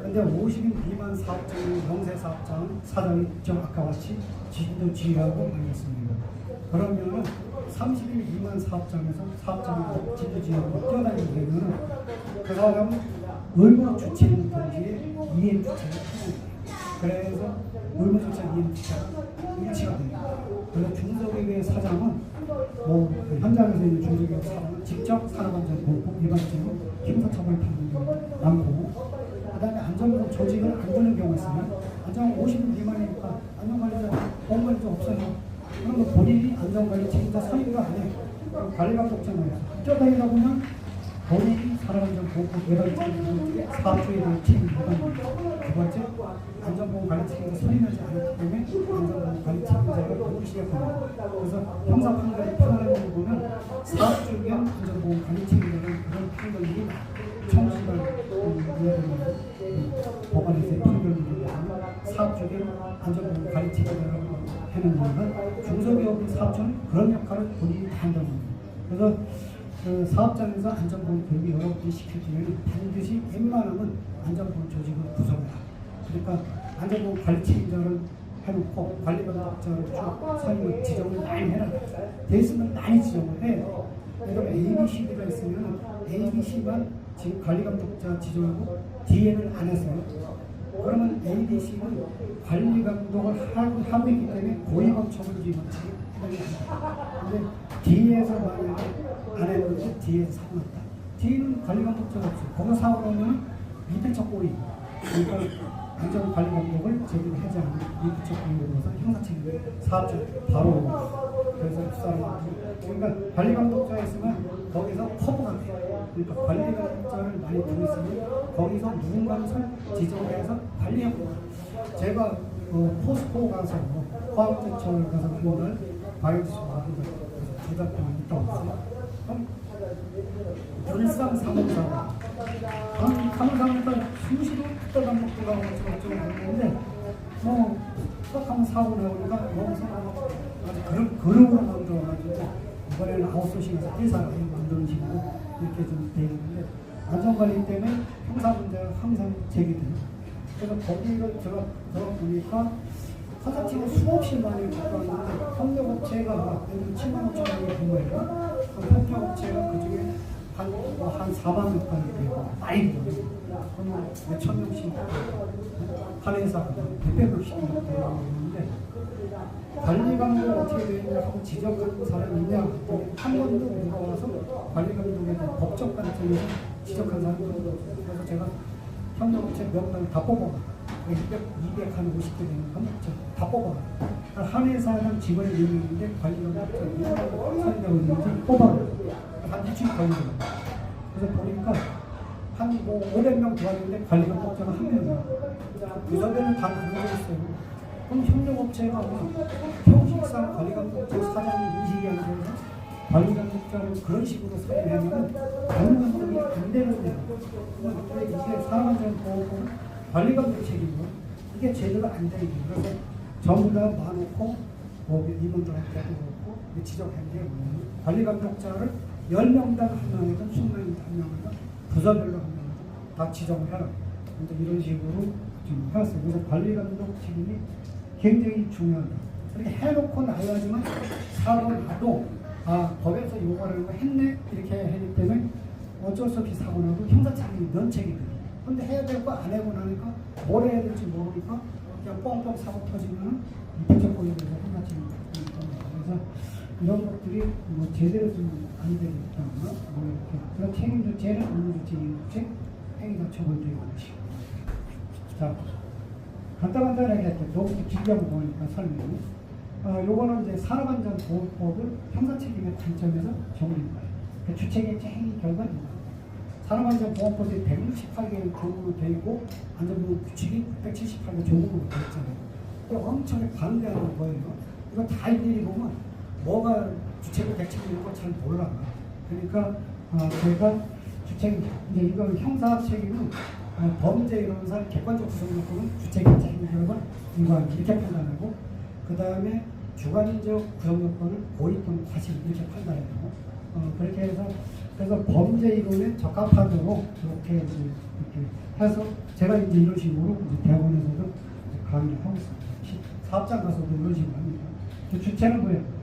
근데 50인 미만 사업장의 영세 사업장은 사장이 아까 같이 지도 지휘하고 하겠습니다. 그러면은 30인 미만 사업장에서 사업장이 지도 지휘하고 뛰어다니게 되면은 그 사람은 의무 주체인 동시에 이행 주체가 필요합니다. 그래서 의무 주체 이행 주체가 일치가 됩니다. 그래서 중소기업의 사장은 현장에서 있는 중소기업 사장은 직접 산업안전보건법 위반죄로 형사처벌을 받는 경우가 많고 그 다음에 안전보건 조직을 안 주는 경우가 있으면 안전보건 50인 미만이니까 안전관리자 공무원이 없어요. 그런 거 본인이 안전관리 책임자 선임도 안 해요. 관리감독자는 뛰어다니다 보면 본인이 산업안전보건법 위반죄 사업주에 대한 책임을 위반합니다. 두 번째, 안전보건관리 책임자 선임하지 않기 때문에 안전보건관리 책임자가 동시에 합니다. 그래서 형사 판결을 판단하는 거 보면 사업주 겸 안전보건관리 책임자는 그런 판결이 청지가 법원에서의 판결을 사업주의 안전보건관리 책임자라고 하는 이유는 중소기업의 사업주는 그런 역할을 본인이 다 한다는 겁니다. 그래서 그 사업장에서 안전보건 교육을 여러분들이 시켜주면 반드시 웬만하면 안전보건 조직을 구성해라. 그러니까 안전보건 관리 책임자를 해놓고 관리감독자를 쭉 선임을 지정을 많이 해라. 돼 있으면 많이 지정을 해요. 그럼 ABC가 있으면 ABC만 지금 관리감독자 지정하고 DN을 안 했어요. 그러면 ABC는 관리감독을 하고 있기 때문에 고위범처벌 위반칙이 해당이 됩니다. 근데 D에서 만약에 안 했는데 D에서 사고 났다. D는 관리감독자가 없어요. 거기서 사고 나면 미필적 고의. 그러니까 안전관리감독을 제대로 하지 않는 미필적 고의로서 형사책임을 사업자 바로 그래서 그러니까 관리감독자가 있으면 거기서 커버가 돼요. 그러니까 관리감독자를 많이 들었으면 거기서 누군가를 지정해서 관리하고 제가 포스코 가서 화학제철 가서 그날 바이오스가 두 달 동안 있다 왔어요. 그럼 불상 사무사가 사무사니까 수시로 특별 감독도 가고 저쪽으로 갔는데 딱 하면 사고 나오니까 너무 사고 아주 그룹으로 만들어가지고 이번에는 아웃소싱에서 회사를 만드는 식으로 이렇게 좀 되어 있는데 안전관리 때문에 형사 문제가 항상 제기돼요. 그래서 거기를 제가 들어보니까 컨설팅을 수없이 많이 갖고 왔는데 협력업체가 7만 5천 명이 근무해요. 협력업체가 그중에 한 4만 명까지 되고 많이 들어요. 그러면 몇천 명씩 한 회사가 몇백 명씩 되는데 관리감독 어떻게 되느냐 하고 지적하는 사람이 있냐 한 번도 물어봐서 관리감독에 대한 법적 관점에서 지적한 사람이 없어요. 그래서 제가 협력업체 명단을 다 뽑아가 250개 되는 협력업체 다 뽑아가 한 회사는 직원이 4명인데 관리감독자 2명 선임하고 있는지 뽑아가요. 한 일주일 걸리거든요. 그래서 보니까 한 500명 도왔는데 관리감독자가 1명이에요. 그 전에는 다 그러셨어요. 그럼 협력업체가 형식상 관리감독자 사장이 인식이 안 돼서 관리감독자를 그런 식으로 선임하면 관리감독이 안 되는데요. 이게 사람안전보호법은 관리감독 책임이고 이게 제대로 안 되는 거예요. 그래서 전부 다 놔놓고 임원들한테도 그렇고 지적한 게 뭐냐면 관리감독자를 10명당 1명이든 20명이든 1명이든 부서별로 1명이든 다 지정을 해라. 이런 식으로 지금 해왔어요. 그래서 관리감독 책임이 굉장히 중요하다. 이렇게 해놓고 나야지만 사고 나도 법에서 요구하는 거 했네 이렇게 하기 때문에 어쩔 수 없이 사고 나도 형사책임이 면책이 돼요. 근데 해야 될 거 안 하고 나니까 뭘 해야 될지 모르니까 그냥 뻥뻥 사고 터지면 미필적 고의에 대해서 형사책임이 됩니다. 그래서 이런 것들이 제대로 좀 안 되겠다. 이렇게 그런 책임 주체는 업무주체, 행위자 처벌되고 있지. 자. 간단하게 할게요. 너무 길게 보니까 설명이. 요거는 이제 산업안전보호법을 형사책임의 관점에서 적용한 거예요. 그 주체계획 행위 결과입니다. 산업안전보호법이 168개의 조문으로 되어 있고 안전보호 규칙이 178개 조문으로 되어 있잖아요. 엄청나게 반대하는 거예요. 이거 다 일일이 보면 뭐가 주체계획 책임인 거 잘 몰라. 그러니까 제가 주체계획 이제 이건 형사책임은 범죄 이론사 객관적 구성 요건은 주체계획 책임 결과 인과관계 이렇게 판단하고 그 다음에 주관적 구성 요건을 고의 또는 과실 이렇게 판단하고 그렇게 해서 그래서 범죄 이론에 적합하도록 이렇게 이렇게 해서 제가 이제 이런 식으로 이제 대학원에서도 이제 강의를 하고 있습니다. 사업장 가서도 이런 식으로 합니다. 주체는 뭐예요?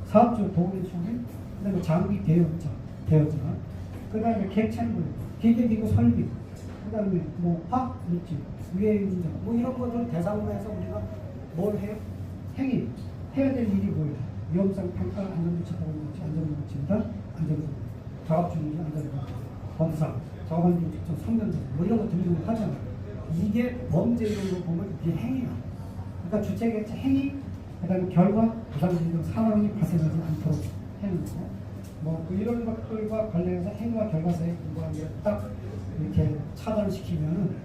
사업주 도구의 총회, 그다음에 장비 대여자, 그 다음에 객체는 뭐예요? 기계기구 설비. 그 다음에 화학 물질, 위해 문제 이런 것들 대상으로 해서 우리가 뭘 해요? 행위, 해야 될 일이 뭐예요? 위험성 평가, 안전물질 보건물질, 안전물질 진단, 안전물질, 작업중지, 안전물질, 검사, 작업물질 직접 성견정 이런 거 등등을 하잖아요. 이게 범죄 이론으로 보면 이게 행위야. 그러니까 주체계획 행위, 그 다음에 결과, 부상진정 상황이 발생하지 않도록 하는 거. 이런 것들과 관련해서 행위와 결과사의 공부하는 딱 이렇게 차단시키면은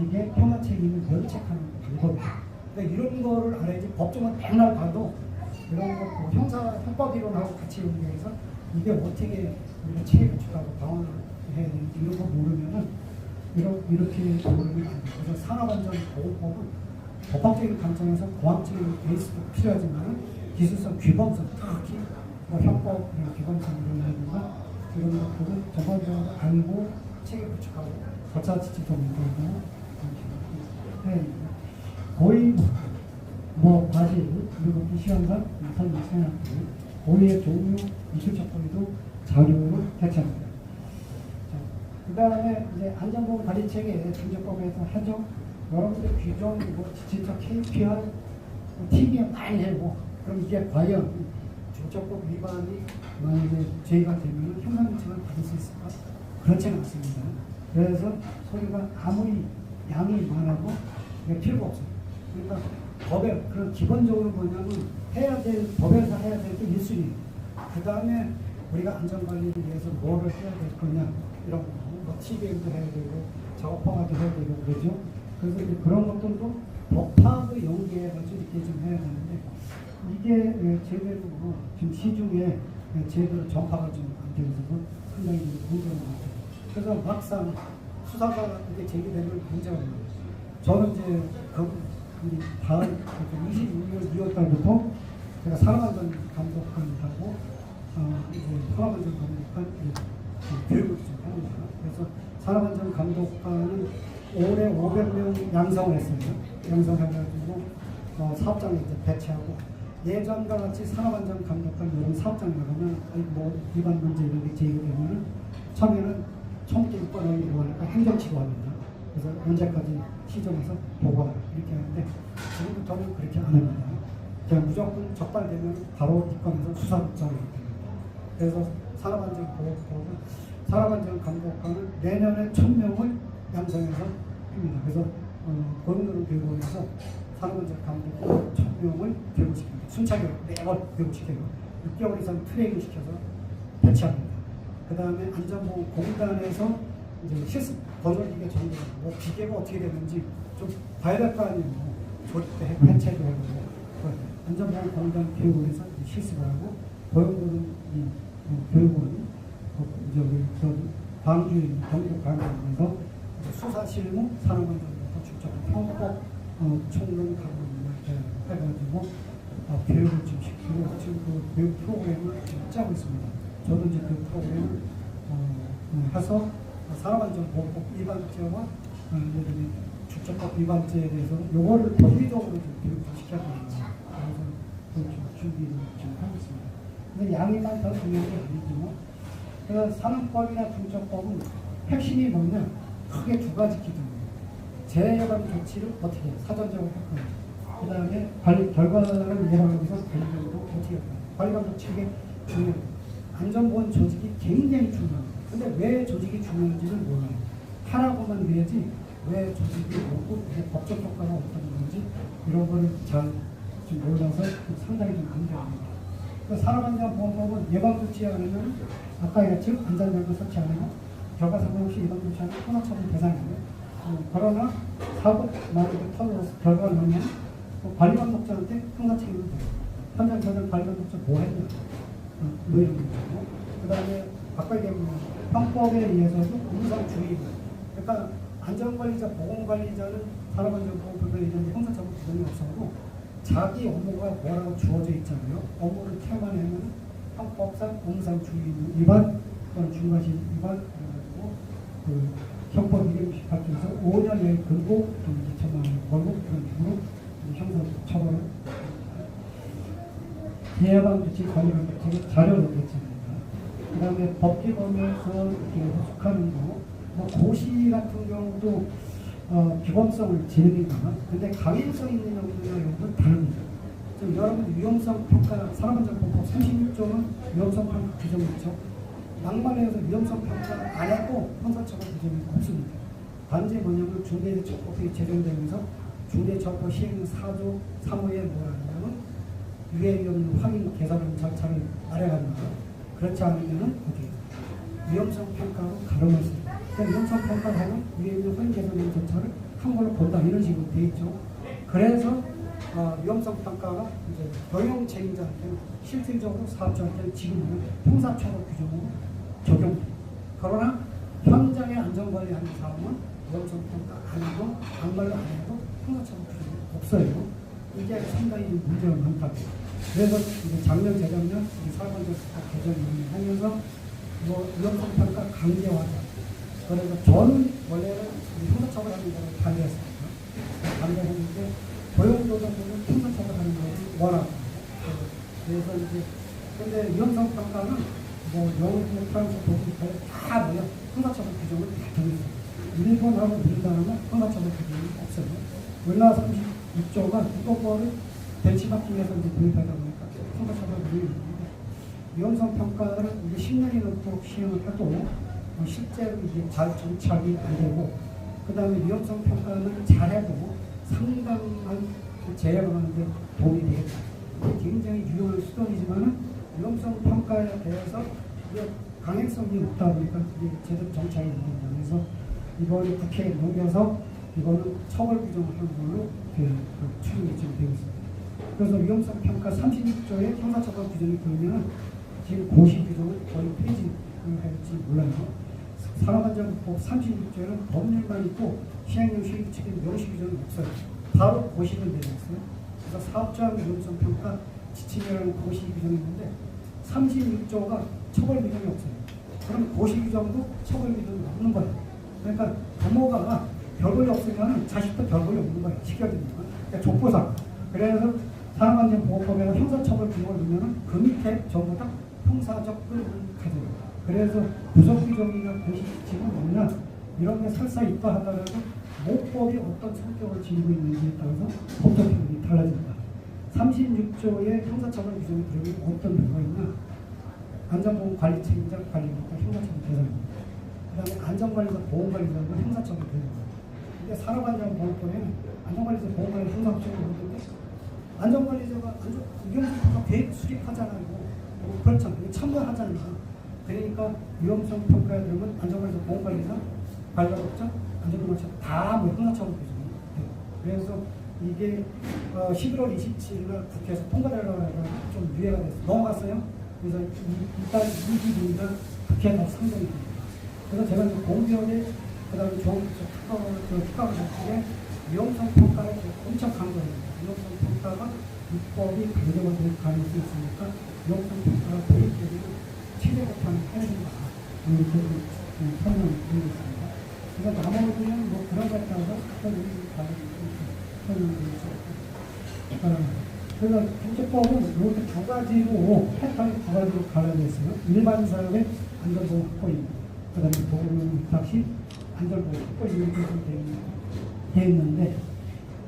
이게 형사책임을 면책하는 방법이에요. 그러니까 이런 거를 알아야지 법조만 맨날 봐도 이런 거 형사 형법 이론하고 같이 연계해서 이게 어떻게 우리가 책임을 주고 방어를 해야 되는지 이런 거 모르면은 이렇게 모르면 안 돼요. 그래서 산업안전보호법은 법학적인 관점에서 공학적인 베이스도 필요하지만 기술성 규범성 특히 형법 규범성 이런 것들은 이런 것들은 전반적으로 알고 책임 구축하고 거차지지도 못하고 해야 됩니다. 거의 뭐 과실 그리고 시험관 인턴 생활 고의의 종류 이수적거리도 자료로 대체합니다. 그 다음에 이제 안전보험 관리체계 중재법에서 하죠. 여러분들 규정 뭐 지침서 KPI TV에 많이 내고 그럼 이게 과연 중재법 위반이 만약에 제의가 되면 형사처벌을 받을 수 있을까? 그렇지는 않습니다. 그래서 소리가 아무리 양이 많아도 필요가 없어요. 그러니까 법에 그런 기본적으로 뭐냐면 해야 될 법에서 해야 될 게 1순위. 그 다음에 우리가 안전관리를 위해서 뭐를 해야 될 거냐 이런 거, 뭐 TVM도 해야 되고 작업화도 해야 되고 그러죠. 그래서 이제 그런 것들도 법하고 연계해가지고 이렇게 좀 해야 되는데 이게 제대로 지금 시중에 제대로 전파가 좀 안 되어 있어서 상당히 좀 문제인 것 같아요. 그래서 막상 수사가 이게 제기되면 문제가 있는 거예요. 저는 이제 우리 다음 26년 2월 달부터 제가 산업안전 감독관하고 이제 산업안전 감독관 교육을 좀 합니다. 그래서 산업안전 감독관은 올해 500명 양성을 했습니다. 양성해가지고 사업장에 이제 배치하고 예전과 같이 산업안전 감독관 이런 사업장 나가면 뭐 위반 문제 이런 게 제기되면은 처음에는 총기 입건을 이루어하니까 행정치고 합니다. 그래서 언제까지 시정해서 보고하라 이렇게 하는데 지금부터는 그렇게 안 합니다. 그냥 무조건 적발되면 바로 입건해서 수사국장을 합니다. 그래서 산업안전보호법은 산업안전감독관은 내년에 1000명을 양성해서 합니다. 그래서 고용노동 교육원에서 산업안전감독관 1000명을 교육시킵니다. 순차적으로 매월 교육시켜요. 6개월 이상 트레이닝 시켜서 배치합니다. 그 다음에 안전보건공단에서 이제 실습 건설기계 정비, 뭐 기계가 어떻게 되는지 좀 봐야 될 거 아니에요. 조립도 해, 해체도 하고 안전보건공단 교육원에서 실습을 하고 고용노동 교육원 이제 우리 광주에 경북 광주에서 수사 실무 산업안전부터 직접 평법 총론 강의를 해가지고 교육을 좀 시키고 지금 그 교육 프로그램을 지금 짜고 있습니다. 저도 이제 그 프로그램을 해서 산업안전보호법 위반죄와 주적법 위반죄에 대해서 요거를 법리적으로 좀 교육을 시켜야 됩니다. 그래서 좀 준비를 좀 하고 있습니다. 근데 양이만 더 중요한 게 아니지만 그래서 산업법이나 중적법은 핵심이 뭐냐? 크게 두 가지 기준이에요. 재해예방 조치를 어떻게 해요? 사전적으로 할 거예요. 그 다음에 관리 결과를 예방하기 위해서 관리적으로 어떻게 할 거예요? 관리감 조치 이게 중요해요. 안전보건 조직이 굉장히 중요합니다. 근데 왜 조직이 중요한지는 몰라요. 하라고만 해야지 왜 조직이 뭐고 법적 효과가 어떤 건지 이런 거를 잘 좀 몰라서 상당히 좀 문제입니다. 산업안전보건법은 예방조치 안 하면 아까 얘기했죠. 안전장구 설치 안 하고 결과사고 없이 예방조치하면 형사처벌 대상이에요. 그러나 사고 만약에 터져서 결과가 나면 관리감독자한테 형사책임을 져요. 현장 저장 관리감독자 뭐 했냐 뭐 이런 거죠. 그 다음에 아까 얘기한 형법에 의해서도 음성주의 그러니까 안전관리자, 보건관리자는 산업안전보건법에 의한 형사처벌 규정이 없어도 자기 업무가 뭐라고 주어져 있잖아요. 업무를 태만하면 형법상 음성주의 위반 또는 중과실 위반 그래가지고 그 형법 268조에서 5년 이하의 금고 또는 2천만 원 벌금 그런 식으로 형사처벌을 예방조치 관리감독책에 자료를 냈습니다. 그 다음에 법규범에서 속하는 거, 뭐 고시 같은 경우도 기본성을 지릅니다. 근데 강행성 있는 경우는 여러분 다릅니다. 지금 여러분 위험성 평가, 산업안전보호법 36조는 위험성 평가 규정이 있죠. 막말해서 위험성 평가 안 하고 형사처벌 규정이 없습니다. 단지 뭐냐면 중대재해처벌법이 제정되면서 중대재해처벌법 시행 4조 3호에 뭐라 하냐면 유해위험 확인 계산 절차를 마련합니다. 그렇지 않으면은 어떻게 위험성 평가로 가름할 수 있다. 위험성 평가를 하면 유해위험 확인 계산 절차를 한 걸로 본다 이런 식으로 되어 있죠. 그래서 위험성 평가가 이제 경영 책임자한테는 실질적으로 사업자한테는 지금은 형사처벌 규정으로 적용돼요. 그러나 현장에 안전관리하는 사람은 위험성 평가 안 해도 막말로 안 해도 형사처벌 규정이 없어요. 이게 상당히 문제가 많다. 그래서 이제 작년, 재작년 산업안전법 개정을 하면서 뭐 위험성 평가 강제화자 그래서 저는 원래는 형사처벌하는 거를 반대했습니다. 반대했는데 고용노동부는 형사처벌하는 거를 원합니다. 그래서 이제 근데 위험성 평가는 뭐 영국, 프랑스, 독일 다 뭐야 형사처벌 규정을 다 정했어요. 일본하고 우리나라는 형사처벌 규정이 없어요. 우리나라 36조가 국가법을 벤치마킹해서 이제 도입하다 보니까 형사처벌 규정이 있는데 위험성 평가를 이제 10년이 넘도록 시행을 해도 실제로 이제 잘 정착이 안 되고, 그 다음에 위험성 평가는 잘해도 상당한 제약을 하는데 도움이 되겠다. 굉장히 유용한 수단이지만은 위험성 평가에 대해서 이게 강행성이 없다 보니까 이게 제대로 정착이 안 된다. 그래서 이번에 국회에 넘겨서 이거는 처벌 규정을 하는 걸로 추진이 지금 되고 있습니다. 그래서 위험성 평가 36조의 형사처벌 규정이 들면은 지금 고시 규정을 거의 폐지를 할지 몰라요. 산업안전법 36조에는 법률만 있고 시행령 시행규칙에 명시 규정이 없어요. 바로 고시를 내렸어요. 그래서 사업자 위험성 평가 지침이라는 고시 규정이 있는데 36조가 처벌 규정이 없어요. 그럼 고시 규정도 처벌 규정이 없는 거예요. 그러니까 부모가 별볼이 없으면 자식도 별볼이 없는 거예요. 시켜주면. 그러니까 족보상. 그래서 산업안전보호법에서 형사처벌 규정을 넣으면 그 밑에 전부 다 형사적 끈을 가져요. 그래서 구속 규정이나 고시 지침은 없는 이런 게 설사 있다 하더라도 모법이 어떤 성격을 지니고 있는지에 따라서 법적 기준이 달라집니다. 36조의 형사처벌 규정이 들어가면 어떤 경우가 있나? 안전보험 관리 책임자 관리니까 형사처벌 대상입니다. 그 다음에 안전관리자 보험관리자가 형사처벌 대상입니다. 근데 산업안전보호법에는 안전관리자 보험관리자 형사처벌이 없는데 안전관리자가 위험성 계획 수립하잖아요. 뭐 그렇잖아요. 참관하잖아요. 그러니까 위험성 평가에 들으면 안전관리자 보험관리자 관리자업자 안전보험사 다뭐 형사처벌 규정이에요. 그래서 이게 11월 27일 날 국회에서 통과되려고 해서 좀 유예가 됐어요. 넘어갔어요. 그래서 일단 22일 국회에 다시 상정이 됩니다. 그래서 제가 공개원에 그다음에 좋은 특강을 했는데 위험성 평가를 엄청 강조합니다. 위험성 평가가 입법이 강제화될 가능성이 있으니까 위험성 평가가 도입되면 최대 못하는 해야된다. 이렇게 설명을 드리고 있습니다. 그래서 나머지는 뭐 그런 것에 따라서 설명을 드리겠습니다. 그래서 국제법은 이렇게 두 가지로 패턴이 두 가지로 갈라져 있어요. 일반 사업의 안전보험 확보입니다. 그 다음에 보험 위탁시 안전보험 확보 이렇게 되어 있는데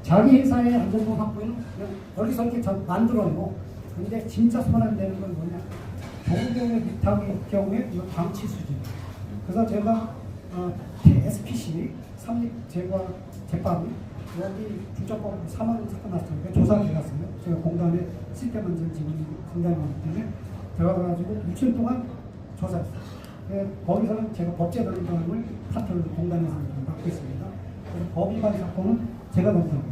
자기 회사의 안전보험 확보는 그냥 어디서 이렇게 만들어요. 근데 진짜 손 안 되는 건 뭐냐? 보험의 위탁의 경우에 이거 방치 수준. 그래서 제가 SPC 삼립제과 재판 여기 국정법 3원 사건 났으니까 조사를 해갔어요. 제가 공단에 실대 만질 지금 상담하기 때문에 들어가가지고 6년 동안 조사했어요. 거기서는 제가 법제단장을 파트를 공단에서 맡고 있습니다. 그래서 법위반 사건은 제가 담당해요.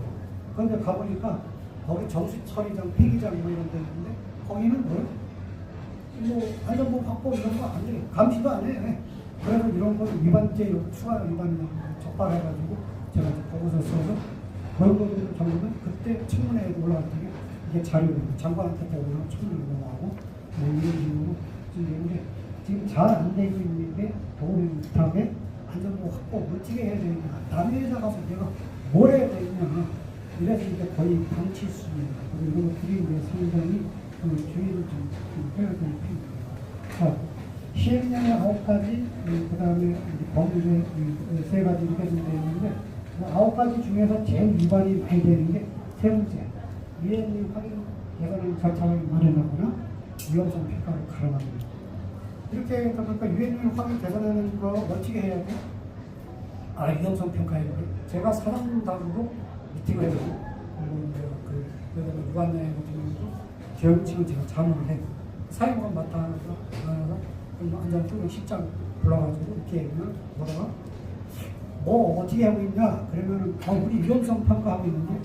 그런데 가보니까 거기 정수처리장, 폐기장 뭐 이런 데 있는데 거기는 뭐 안전보험 확보 이런 거 안 돼. 감시도 안 해. 그래서 이런 거 위반죄 추가 위반이라고 적발해가지고 제가 이제 보고서 써서 고용노동부 정부는 그때 청문회에 올라왔더니 이게 자료로 장관한테 보고서 청문회에 올라가고 뭐 이런 식으로 지금 지금 잘 안 되고 있는 게 도움 위탁에 안전보험 확보 어떻게 해야 되느냐. 남의 회사 가서 내가 뭘 해야 되느냐. 이래서 이제 거의 방치 수준입니다. 그리고 이런 것들이 이제 상당히 주의를 좀 해야 될 필요입니다. 자, 시행령의 9가지, 그 다음에 법률의 3가지 이렇게 되어 있는데 9가지 중에서 제일 위반이 많이 되는 게 세 번째, 위헌 확인 개선하는 절차를 마련하거나 위험성 평가를 가름합니다. 이렇게 보니까 위헌 확인 개선하는 거 어떻게 해야 돼? 위험성 평가해요. 제가 사람들하고도 미팅을 해서 그리고 유관내 같은 경우도 경칭을 제가 자문을 해요. 사용권 맡아서 안전교육 10장 불러가지고 이렇게 하면 뭐라고? 뭐 어떻게 하고 있냐? 그러면은 우리 위험성 평가하고 있는데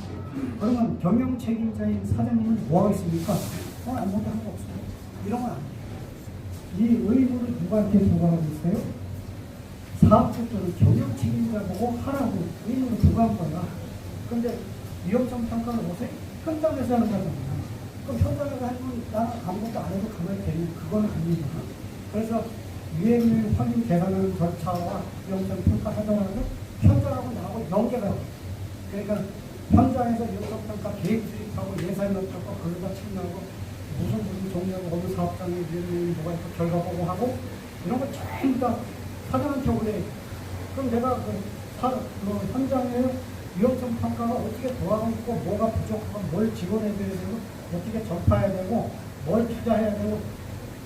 그러면 경영 책임자인 사장님은 뭐 하고 있습니까? 아무것도 한 거 없어요. 이러면 안 돼요. 이 의무를 누구한테 부과하고 있어요? 사업주 또는 경영 책임자 보고 하라고 의무를 부과한 거야. 근데 위험성 평가는 뭐세요? 현장에서 하는 거잖아요. 그럼 현장에서 하면 나는 아무것도 안 해도 가만히 되는 그건 아닙니다. 그래서 유해물 확인 계산하는 절차와 위험성 평가 하더라도 현장하고 나하고 연계가 돼요. 그러니까 현장에서 위험성 평가 계획 수립하고 예산을 어떻고 그러다 참여하고 무슨 종류하고 어느 사업장에 위험물이 뭐가 있고 결과 보고하고 이런 거 전부 다 사장한테 오래. 그럼 내가 그 현장에 위험성 평가가 어떻게 돌아가고 있고 뭐가 부족하고 뭘 지원해야 되고 어떻게 전파해야 되고 뭘 투자해야 되고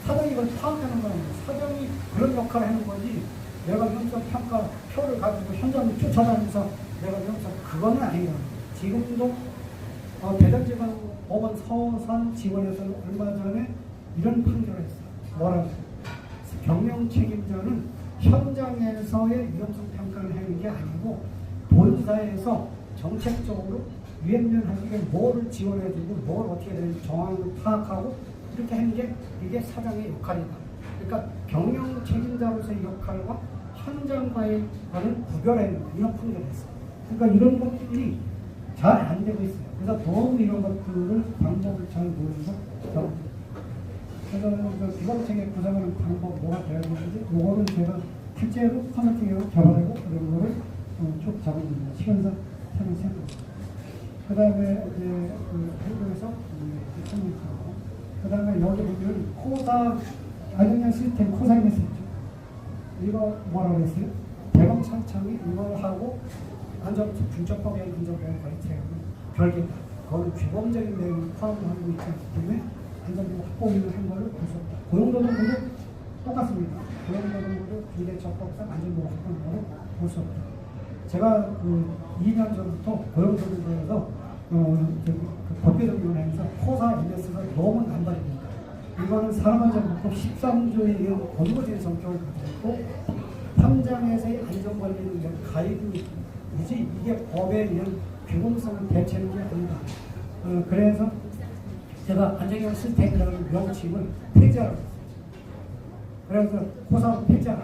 사장이 이걸 파악하는 거예요. 사장이 그런 역할을 하는 거지 내가 위험성 평가 표를 가지고 현장을 쫓아다니면서 내가 위험성 그거는 아니에요. 지금도 대전지방법원 서산 지원에서 얼마 전에 이런 판결을 했어요. 뭐라고? 경영 책임자는 현장에서의 위험성 평가를 하는 게 아니고 본사에서 정책적으로 위험면 하기에 뭐를 지원해주고 뭘 어떻게 되는지 정황을 파악하고 이렇게 하는 게 이게 사장의 역할이다. 그러니까 경영 책임자로서의 역할과 현장과의 거는 구별해야 된다. 이런 판결을 했어요. 그러니까 이런 것들이 잘 안 되고 있어요. 그래서 너무 이런 것들을 방법을 잘 모르면서 그래서 비방책에 구성하는 방법 뭐가 되어야 되는지 요거는 제가 실제로 컨설팅으로 개발하고 이런 거를 쭉 잡아줍니다. 시간상 하는 생각입니다. 그 다음에 이제 한국에서 참여하고 그 다음에 여기 보면 코사 안정량 시스템 코사 메시지 이거 뭐라고 했어요? 대검찰청이 이걸 하고 안전분적법에 안전보험 관리체계는 별개다. 그거는 규범적인 내용을 포함하고 있지 않기 때문에 안전보험 확보위를 한 거를 볼 수 없다. 고용노동부도 똑같습니다. 고용노동부도 비례적법상 안전보험 확보하는 거를 볼 수 없다. 제가 2년 전부터 고용노동부에서 법규적위원회에서 코사 MS가 너무 난발입니다. 이거는 산업안전법법 13조에 의한 권고적인 성격을 가지고 있고 현장에서의 안전관리를 위한 가이드이지 이게 법에 의한 규범성을 대체하는 게 아니다. 그래서 제가 안전경 시스템이라는 명칭을 폐지하라고 했어요. 그래서 코사 폐지하라.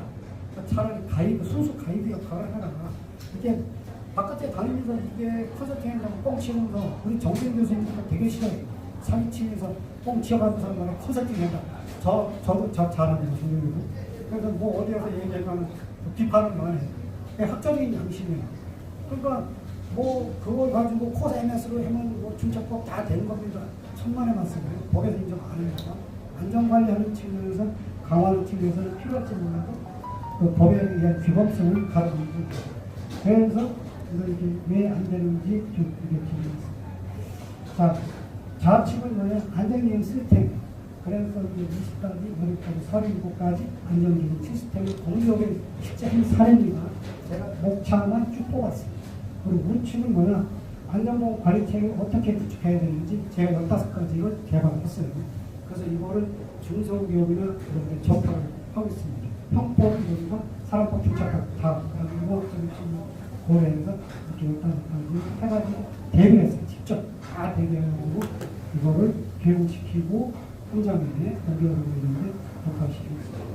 차라리 가이드, 순수 가이드 역할을 하라. 이게 바깥에 다니면서 이게 컨설팅한다고 뻥 치면서 우리 정빈 교수님도 되게 싫어해요. 사기치면서 뻥 치어가면서 말에 컨설팅 한다. 저도 잘하는 교수님이고. 그래서 뭐 어디 가서 얘기하면 비판을 많이 해요. 학적인 양심이에요. 그러니까 뭐 그걸 가지고 코사 MS로 하면 뭐 중첩법 다 되는 겁니다. 천만에 맞습니다. 법에서 인정 안 합니다. 안전관리하는 측면에서 강화하는 측면에서는 필요할지 몰라도 그 법에 의한 규범성을 가지고 있습니다. 그래서 이게 왜 안 되는지 좀 이렇게 드리겠습니다. 자, 좌측은 뭐냐? 안전기능 시스템. 그래서 이제 20까지, 여기까지 37까지 안전기능 시스템을 공격에 실제 한 사례입니다. 제가 목차만 쭉 뽑았습니다. 그리고 우측은 뭐냐? 안전보험 관리체계를 어떻게 구축해야 되는지 제가 15가지를 개발했어요. 그래서 이거를 중소기업이나 이런 데 접하고 하고 있습니다. 형법, 사람법 주착학 다 무역적인 고려해서 이렇게 15가지 해가지고 대비했어요. 직접 다 대비해가지고 이거를 교육시키고 현장에 공개하고 있는데 접합시키고 있습니다.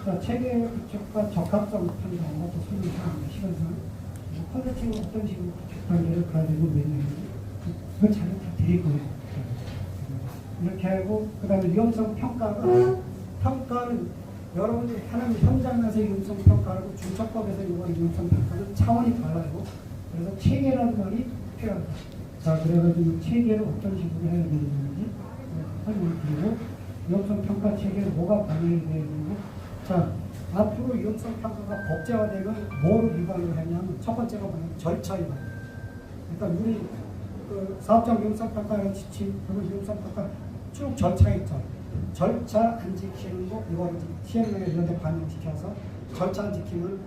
자, 체계 구축과 적합성 판단하는 것도 설명합니다. 시간상. 컨설팅은 어떤 식으로 구축 단계를 가야 되고 몇 년인지 그걸 잘 다 드릴 거예요. 이렇게 하고 그 다음에 위험성 평가는 여러분들이 하는 현장에서 위험성 평가하고 중첩법에서 이거 위험성 평가는 차원이 달라요. 그래서 체계라는 말이 필요합니다. 자, 그래가지고 체계를 어떤 식으로 해야 되는지 설명드리고 위험성 평가 체계에 뭐가 반영이 되야 되고 자, 앞으로 위험성 평가가 법제화되면 뭘 위반을 하냐면 첫 번째가 뭐냐면 절차 위반. 그러니까 우리 그 사업장 위험성 평가를 지침 그리고 위험성 평가 쭉 절차 있죠. 절차 안 지키는 거 이거를 시행령에 이런 데 반영시켜서 절차 안 지키면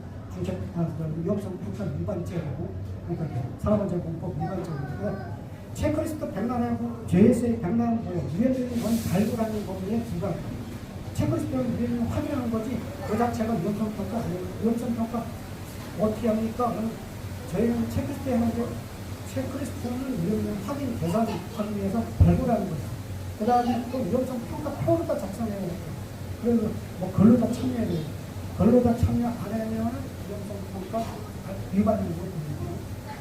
위험성 평가 위반죄고 그러니까 산업안전공법 위반죄고 체크리스트 백란하고 JSA 백란 유엔되는 건 발굴하는 법에 불과합니다. 체크리스트는 유엔을 확인하는 거지 그 자체가 위험성 평가 아니에요. 위험성 평가 어떻게 합니까? 저희는 체크리스트에 하는데 체크리스트는 유엔을 확인 계산을 하기 위해서 발굴하는 거예요. 그 다음에 또 위험성 평가 표를 다 작성해야 돼요. 그래서 뭐 근로자 참여해야 돼요. 근로자 참여 안 하면 위험성 평가 위반이 되거든요.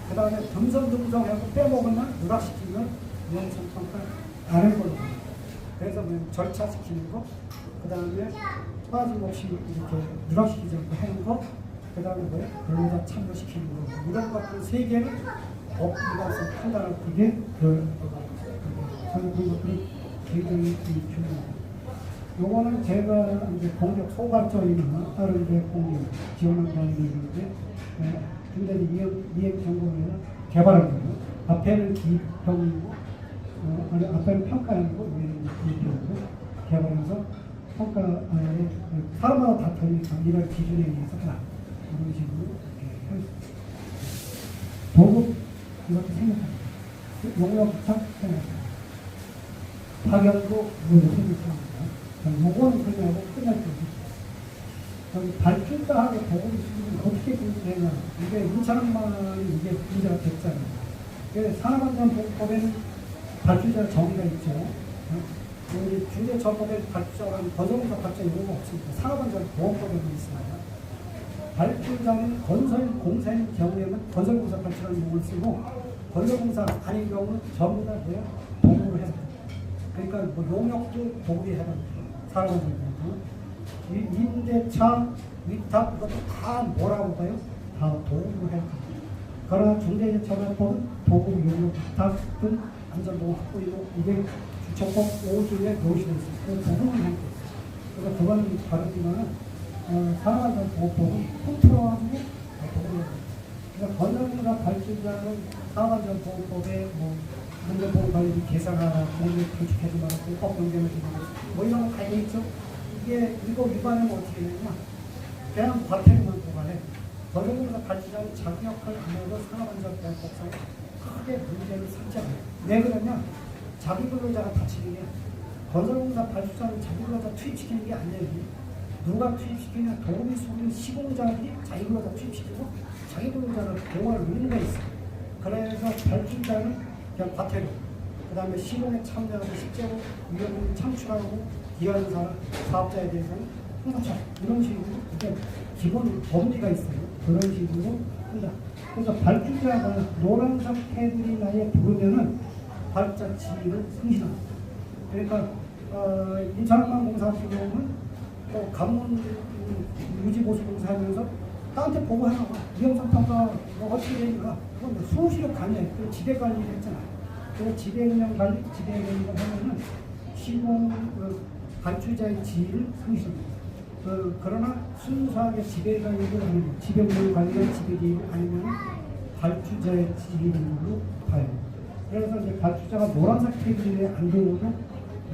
그 다음에 등성하고 빼먹으면 누락시키면 위험성 평가 안 할 걸로. 그래서 뭐 절차시키는 거, 그 다음에 빠짐없이 이렇게 누락시키지 않고 하는 거, 그 다음에 뭐야? 근로자 참여시키는 거. 이런 것들 세 개는 법리가서 판단할 그게 저는 그런 것들이 굉장히 중요합니다. 요거는 제가 이제 공격 소발전이나 다른 데 공격 지원한다는 얘기인데, 근데 이행 경고에는 개발한 거예요. 앞에는 기평이고, 앞에는 평가형이고, 위에는 기평이고, 개발해서 평가에 사람마다 다 틀리니까 이런 기준에 의해서 다 이런 식으로 이렇게 할 수 있습니다. 도급 이렇게 생각합니다. 용역부터 생각합니다. 파견도 이렇게 생각합니다. 요거는 그냥 끝날 거예요. 발주자하고 도급이 수준이 어떻게 되냐. 이게 2천억만이 이게 문제가 됐잖아요. 산업안전보건법에는 발주자 정의가 있죠. 우리 중대처법에 발주자라는 건설공사 발주자 이런 거 없습니다. 산업안전보건법에도 있습니다. 발주자는 건설공사인 경우에는 건설공사 발주라는 용어를 쓰고, 건설공사 아닌 경우는 전부 다 뭐야? 도급으로 해서. 그러니까 뭐 용역도 도급이 해당합니다. 산업안전보건법. 임대차, 위탁, 이것도 다 뭐라고 봐요? 다 도급으로 해야 됩니다. 그러나 중대재해처벌법은 도급, 용역, 위탁 등 안전보건 확보이고, 이게 주처법 5조에 명시되어 있습니다. 그 부분을 해야 돼요. 그러니까 그건 다르지만은, 산업안전보건법은 통틀어가지고 도급을 해야 됩니다. 그러니까 건설공사 발주자는 산업안전보건법에 뭐, 안전보건관리 개선하라, 공개 구축하지 마라, 공법 변경을 주고, 뭐 이런 거 다 있죠. 이거 위반하면 어떻게 되냐? 그냥 과태료만 부과해. 건설공사 발주자는 자기 역할을 안 해도 산업안전보건법상에 크게 문제를 삼지 않아요. 왜 그러냐? 자기 근로자가 다치는 게 건설공사 발주자는 자기 근로자 투입시키는 게 아니에요. 누가 투입시키냐? 도급이 수급인 시공자들이 자기 근로자 투입시키고 자기 근로자를 보호할 의무가 있어요. 그래서 발주자는 그냥 과태료, 그 다음에 시공에 참여하고 실제로 위험을 창출하고 기여하는 사업자에 대해서는 형사처 이런 식으로 이게 기본 범위가 있어요. 그런 식으로 한다. 그래서 발주자가 노란색 테두리나에 부르면은 발주자 지위를 승진합니다. 그러니까 인천항만 공사 같은 경우는 또 관문 유지보수공사하면서 나한테 보고하나 위험성평가 뭐 어떻게 되니까 그건 뭐 수시로 관여해. 그리고 지배관리를 했잖아요. 그래서 지배운영관리, 지배운영을 하면은 시공 발주자의 지위를 승진합니다. 그러나 순수하게 지배관리를 아니면 지배운영관리나 지배기획을 아니면 발주자의 지위로 봐요. 그래서 이제 발주자가 노란색 테두리에 안 들어오도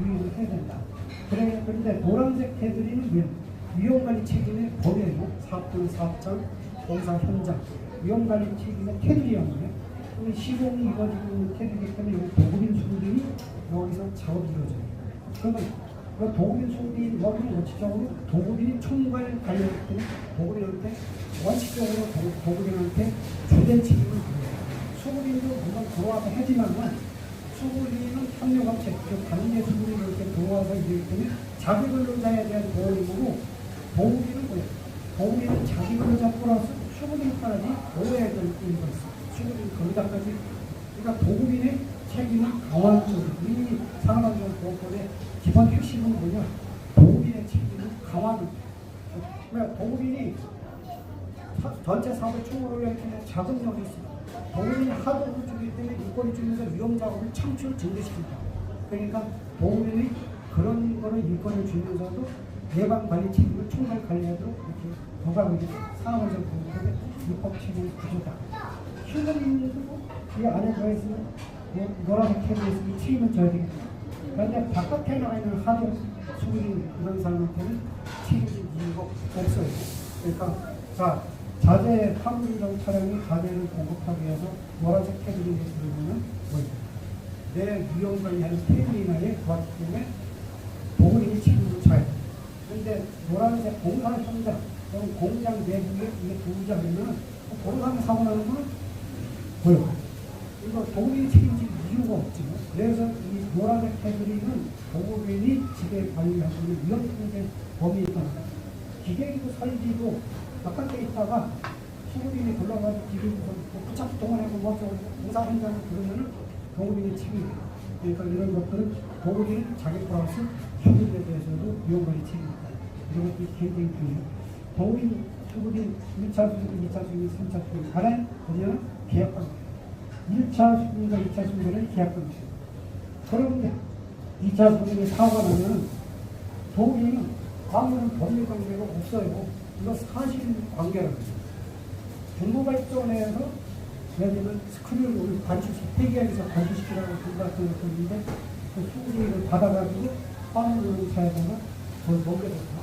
유의를 해야 된다. 그런데 노란색 테두리는 위험관리 책임의 범위예요. 사업장, 사업장, 공사 현장, 위험관리 책임의 테두리라는 거예요. 시공이 이루어지고 있는 테두리이기 때문에 여기 도급인 수급인이 여기서 작업이 이루어져요. 그러면 그 도급인 수급인 여기는 원칙적으로 도급인이 총괄 관리하기 때문에 도급인한테 원칙적으로 도급인한테 주된 책임을 부여해요. 수급인도 물론 들어와서 하지만은 수급인은 협력업체, 관계 수급인을 이렇게 들어와서 이기 때문에 자기 근로자에 대한 보호이고, 도급인은 뭐예요? 도급인은 자기 근로자 플러스 수급인까지 보호해야 될 의무가 있어요. 수급인 근로자까지. 그러니까 도급인의 책임은 강화하는 거죠. 이미 산업안전보건법의 기본 핵심은 뭐냐? 도급인의 책임을 강화하는 거죠. 그러니까 도급인이 전체 사업의 총으로 이렇게 자금력이 있습니다. 도급인이 하도를 주기 때문에 일거리 중에서 위험 작업을 창출 증대시킨다. 그러니까 도급인이 그런 거를 일거리를 주면서도 예방 관리 책임을 총괄 관리하도록 이렇게 도가하게 산업안전보건법의 입법 책임 구조다. 실무인도 이 안에 들어있으면 노란색 탭에 있으면 책임을 져야 되겠다. 그런데 바깥에 나가 있는 하도 수급인 이런 사람한테는 책임질 이유가 없어요. 그러니까 자재 화물용 차량이 자재를 공급하기 위해서 노란색 테두리에 들어오면 뭐예요? 내 위험관리하는 테두리나에 들어왔기 때문에 도급인이 책임을 져야 돼요. 그런데 노란색 공사 현장 또는 공장 내부에 이게 도주자면 도로상에 사고 나는 거는 뭐예요? 이거 도급인이 책임질 이유가 없죠. 그래서 이 노란색 테두리는 도급인이 지배 관리하고 있는 위험성의 범위에 있다는 거예요. 기계기도 설비도 바깥에 있다가 수급인이 올라가서 기계기도 붙잡고 동원하고 뭐 공사 현장을 그러면은 도급인이 책임이에요. 그러니까 이런 것들은 도구리는 자기 플러스 협의에 대해서도 위험관리 책임입니다. 이런 것들이 굉장히 중요해요. 도구리, 수급인 1차 수급인, 2차 수급인, 3차 수급인 간에 어디는 계약관계예요. 1차 수급인과 2차 수급인은 계약관계예요. 그런데 2차 수급인이 사고가 나면 도구리는 관계는 법률 관계가 없어요. 이거 사실 관계라고 해요. 중부발전에서 예를 들면 스크류를 우리 관수시, 폐기하기에서 관수시키라고 중부발전을 했는데 그 수리를 받아가지고 화물을 사야다가 그걸 넘겨줬다.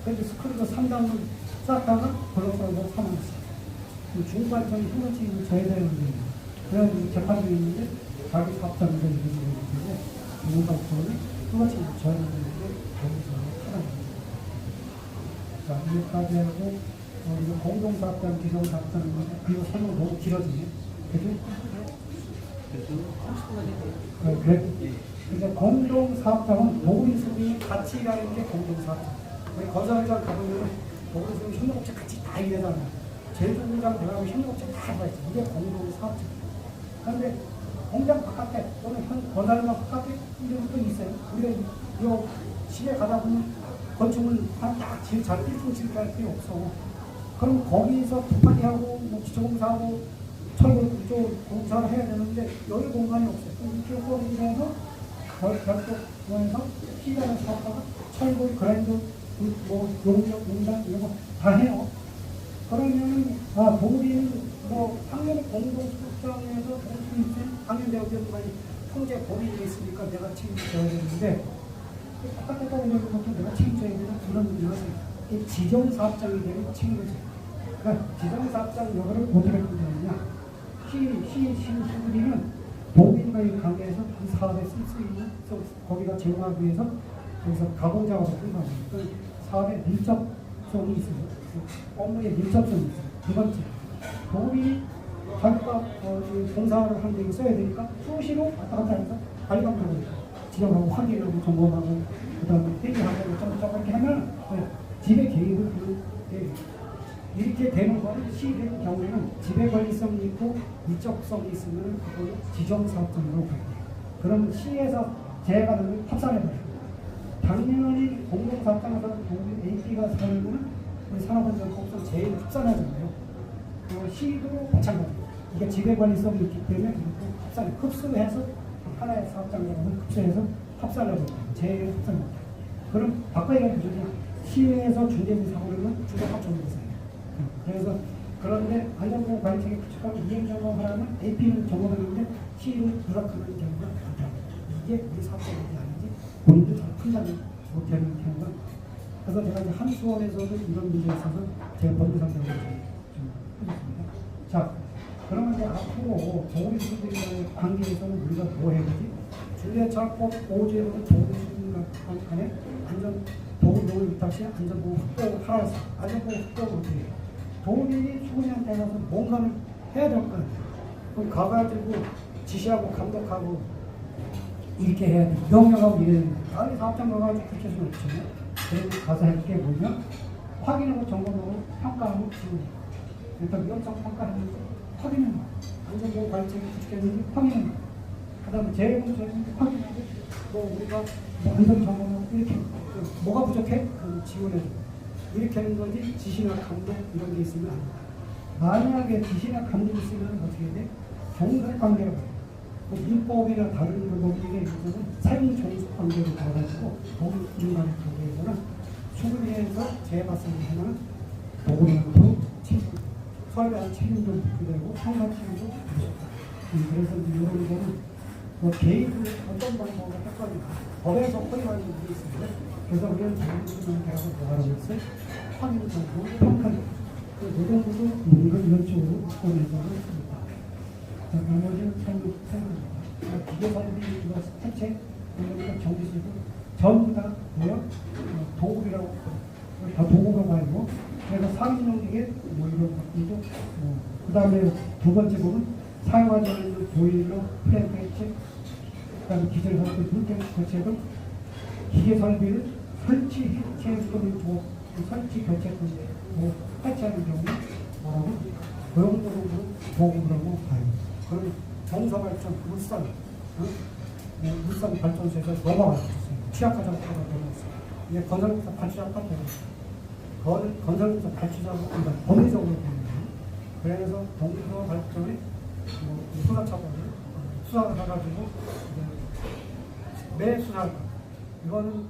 그런데 스크류가 3단을 쌓다가 블록으로 사망했어요. 중부발전이 후원책임을 져야 되는 거예요. 그래서 재판 중에 있는데 자기 사업자를 이루는 거기 때문에 중부발전이 후원책임을 져야 되는데 거기서 살아납니다. 자, 여기까지 하고 이거 공동사업장, 기성사업장, 이거 설명 너무 길어지네. 그죠? 그래. 이제 공동사업장은 도구리수비 같이 일하는 게 공동사업장. 우리 건설회장 가보면 도구리수비 협력업체 같이 다 일하잖아요. 제조공장 들어가면 협력업체 다 들어있어. 이게 공동사업장. 그런데 공장 바깥에 또는 건설회장 바깥에 이런 것도 있어요. 우리가 이 시내 가다 보면 건축을 딱 잘 1층 짓게 할 필요 없어. 그럼 거기서 부파리하고 뭐 기초공사하고 철거 이쪽 공사를 해야 되는데 여기 공간이 없어요. 그럼 이쪽 거리에서 별도 공원에서 피자를 사다가 철거 그라인더 뭐 용장 이런 거 다 해요. 그러면은 도구리는 뭐 당연히 공동수급장에서 공수인세 당연히 내가 통제 법인이 있으니까 내가 책임져야 되는데 바깥에다 올리는 것도 내가 책임져야 되는 그런 문제가 있어요. 지정사업장이 되는 책임져요. 그러니까 지정사업장 여부를 어떻게 판단하느냐. 시수들이는 도민과의 관계에서 이 사업에 쓸 수 있는 거기가 제공하기 위해서 거기서 가공작업을 한다고. 그러니까 사업에 밀접성이 있어요. 업무에 밀접성이 있어요. 두 번째, 도민이 자기가 공사를 하는 데 써야 되니까 수시로 왔다 갔다 해서 관리감독을 해요. 지정하고 확인하고 점검하고 그 다음에 회의하고 점점 이렇게 하면 집의 개입을 이렇게 되는 거는 시된 경우에는 지배관리성이 있고 위적성이 있으면 그걸 지정사업장으로 가요. 그럼 시에서 제가 되면 합산해버려요. 당연히 공동사업장에서 동물 AP가 살고는 우리 산업안전법상 제일 합산하잖아요. 시도 마찬가지예요. 이게 지배관리성이 있기 때문에 합산을 흡수해서 하나의 사업장으로 흡수해서 합산을 해요. 제일 합산합니다. 그럼 바꿔야 할 기준이 시에서 중대적 사고는 중대합점을 있어요. 그래서 그런데 안전보건관리청이 구축하면 이행점검을 하면 AP는 점검하는데 C는 누락하는 경우가 많다. 이게 우리 사업자들이 아닌지 본인도 잘 판단을 못하는 경우가. 그래서 제가 이제 한수원에서도 이런 문제에 있어서 제가 법무상담을 좀 해줬습니다. 자, 그러면 이제 앞으로 도구리수들과의 관계에서는 우리가 뭐 해야 되지? 중대차법 5조에서는 도구리수들과 간에 도구용을 위탁 시 안전보호 확보를 하라서 안전보호 확보를 어떻게 해요? 도구리 수군이한테 가서 뭔가를 해야 될 거 아니에요. 그럼 가가지고 지시하고 감독하고 이렇게 해야 돼. 명령하고 이래야 된다. 다른 사업장 가가지고 그렇게 해서는 없잖아요. 그래서 가서 할 게 뭐냐? 확인하고 점검하고 평가하고 지원해요. 일단 위험성 평가하면서 확인하는 거예요. 안전보호 관리청이 구축했는지 확인하는 거예요. 그 다음에 재해공소했는지 확인하고 뭐 우리가 뭐 안전점검하고 이렇게 뭐가 부족해? 그럼 지원해줘. 이렇게 하는 거지 지시나 감독 이런 게 있으면 안 돼. 만약에 지시나 감독이 있으면 어떻게 돼? 종속관계라고 해요. 민법이나 다른 법률에 있어서는 사인 종속관계로 가가지고 인간의 관계에서는 수급위에서 재해발생을 하면 도구리한테 책임, 서울대한 책임도 묻게 되고 형사 책임도 묻게 됩니다. 그래서 이런 거는 뭐 개인을 어떤 방법으로 할 거니까 법에서 허용하는 게 있습니다. 그래서 우리는 자유주의한테라고 뭐하라고 했어요? 확인 정보, 평가력. 노동부도 이런 쪽으로 보내자고 했습니다. 자, 나머지는 설명입니다. 기계설비, 해체, 정비수도 전부 다 뭐요? 도구이라고 다 도구가 말고 그래서 상인용직에 뭐 이런 것들도 그 다음에 두 번째 부분 사용하지 않는 보일러, 플랜트 해체, 그 다음에 기절설비, 물개 교체 등 기계설비를 설치, 해체 또는 설치, 교체 등 뭐 해체하는 경우는 뭐라고? 고용노동부로 보험이라고 봐요. 그럼 정서발전, 물산, 울산 발전소에서 넘어가 있었어요. 취약하자고 넘어갔어요. 이게 건설부터 발주자 파트예요. 건설부터 발주자고, 그러니까 법리적으로 보는 거예요. 그래서 동서 발전에 수사처벌을 수사를 해가지고 매 수사할 거. 이거는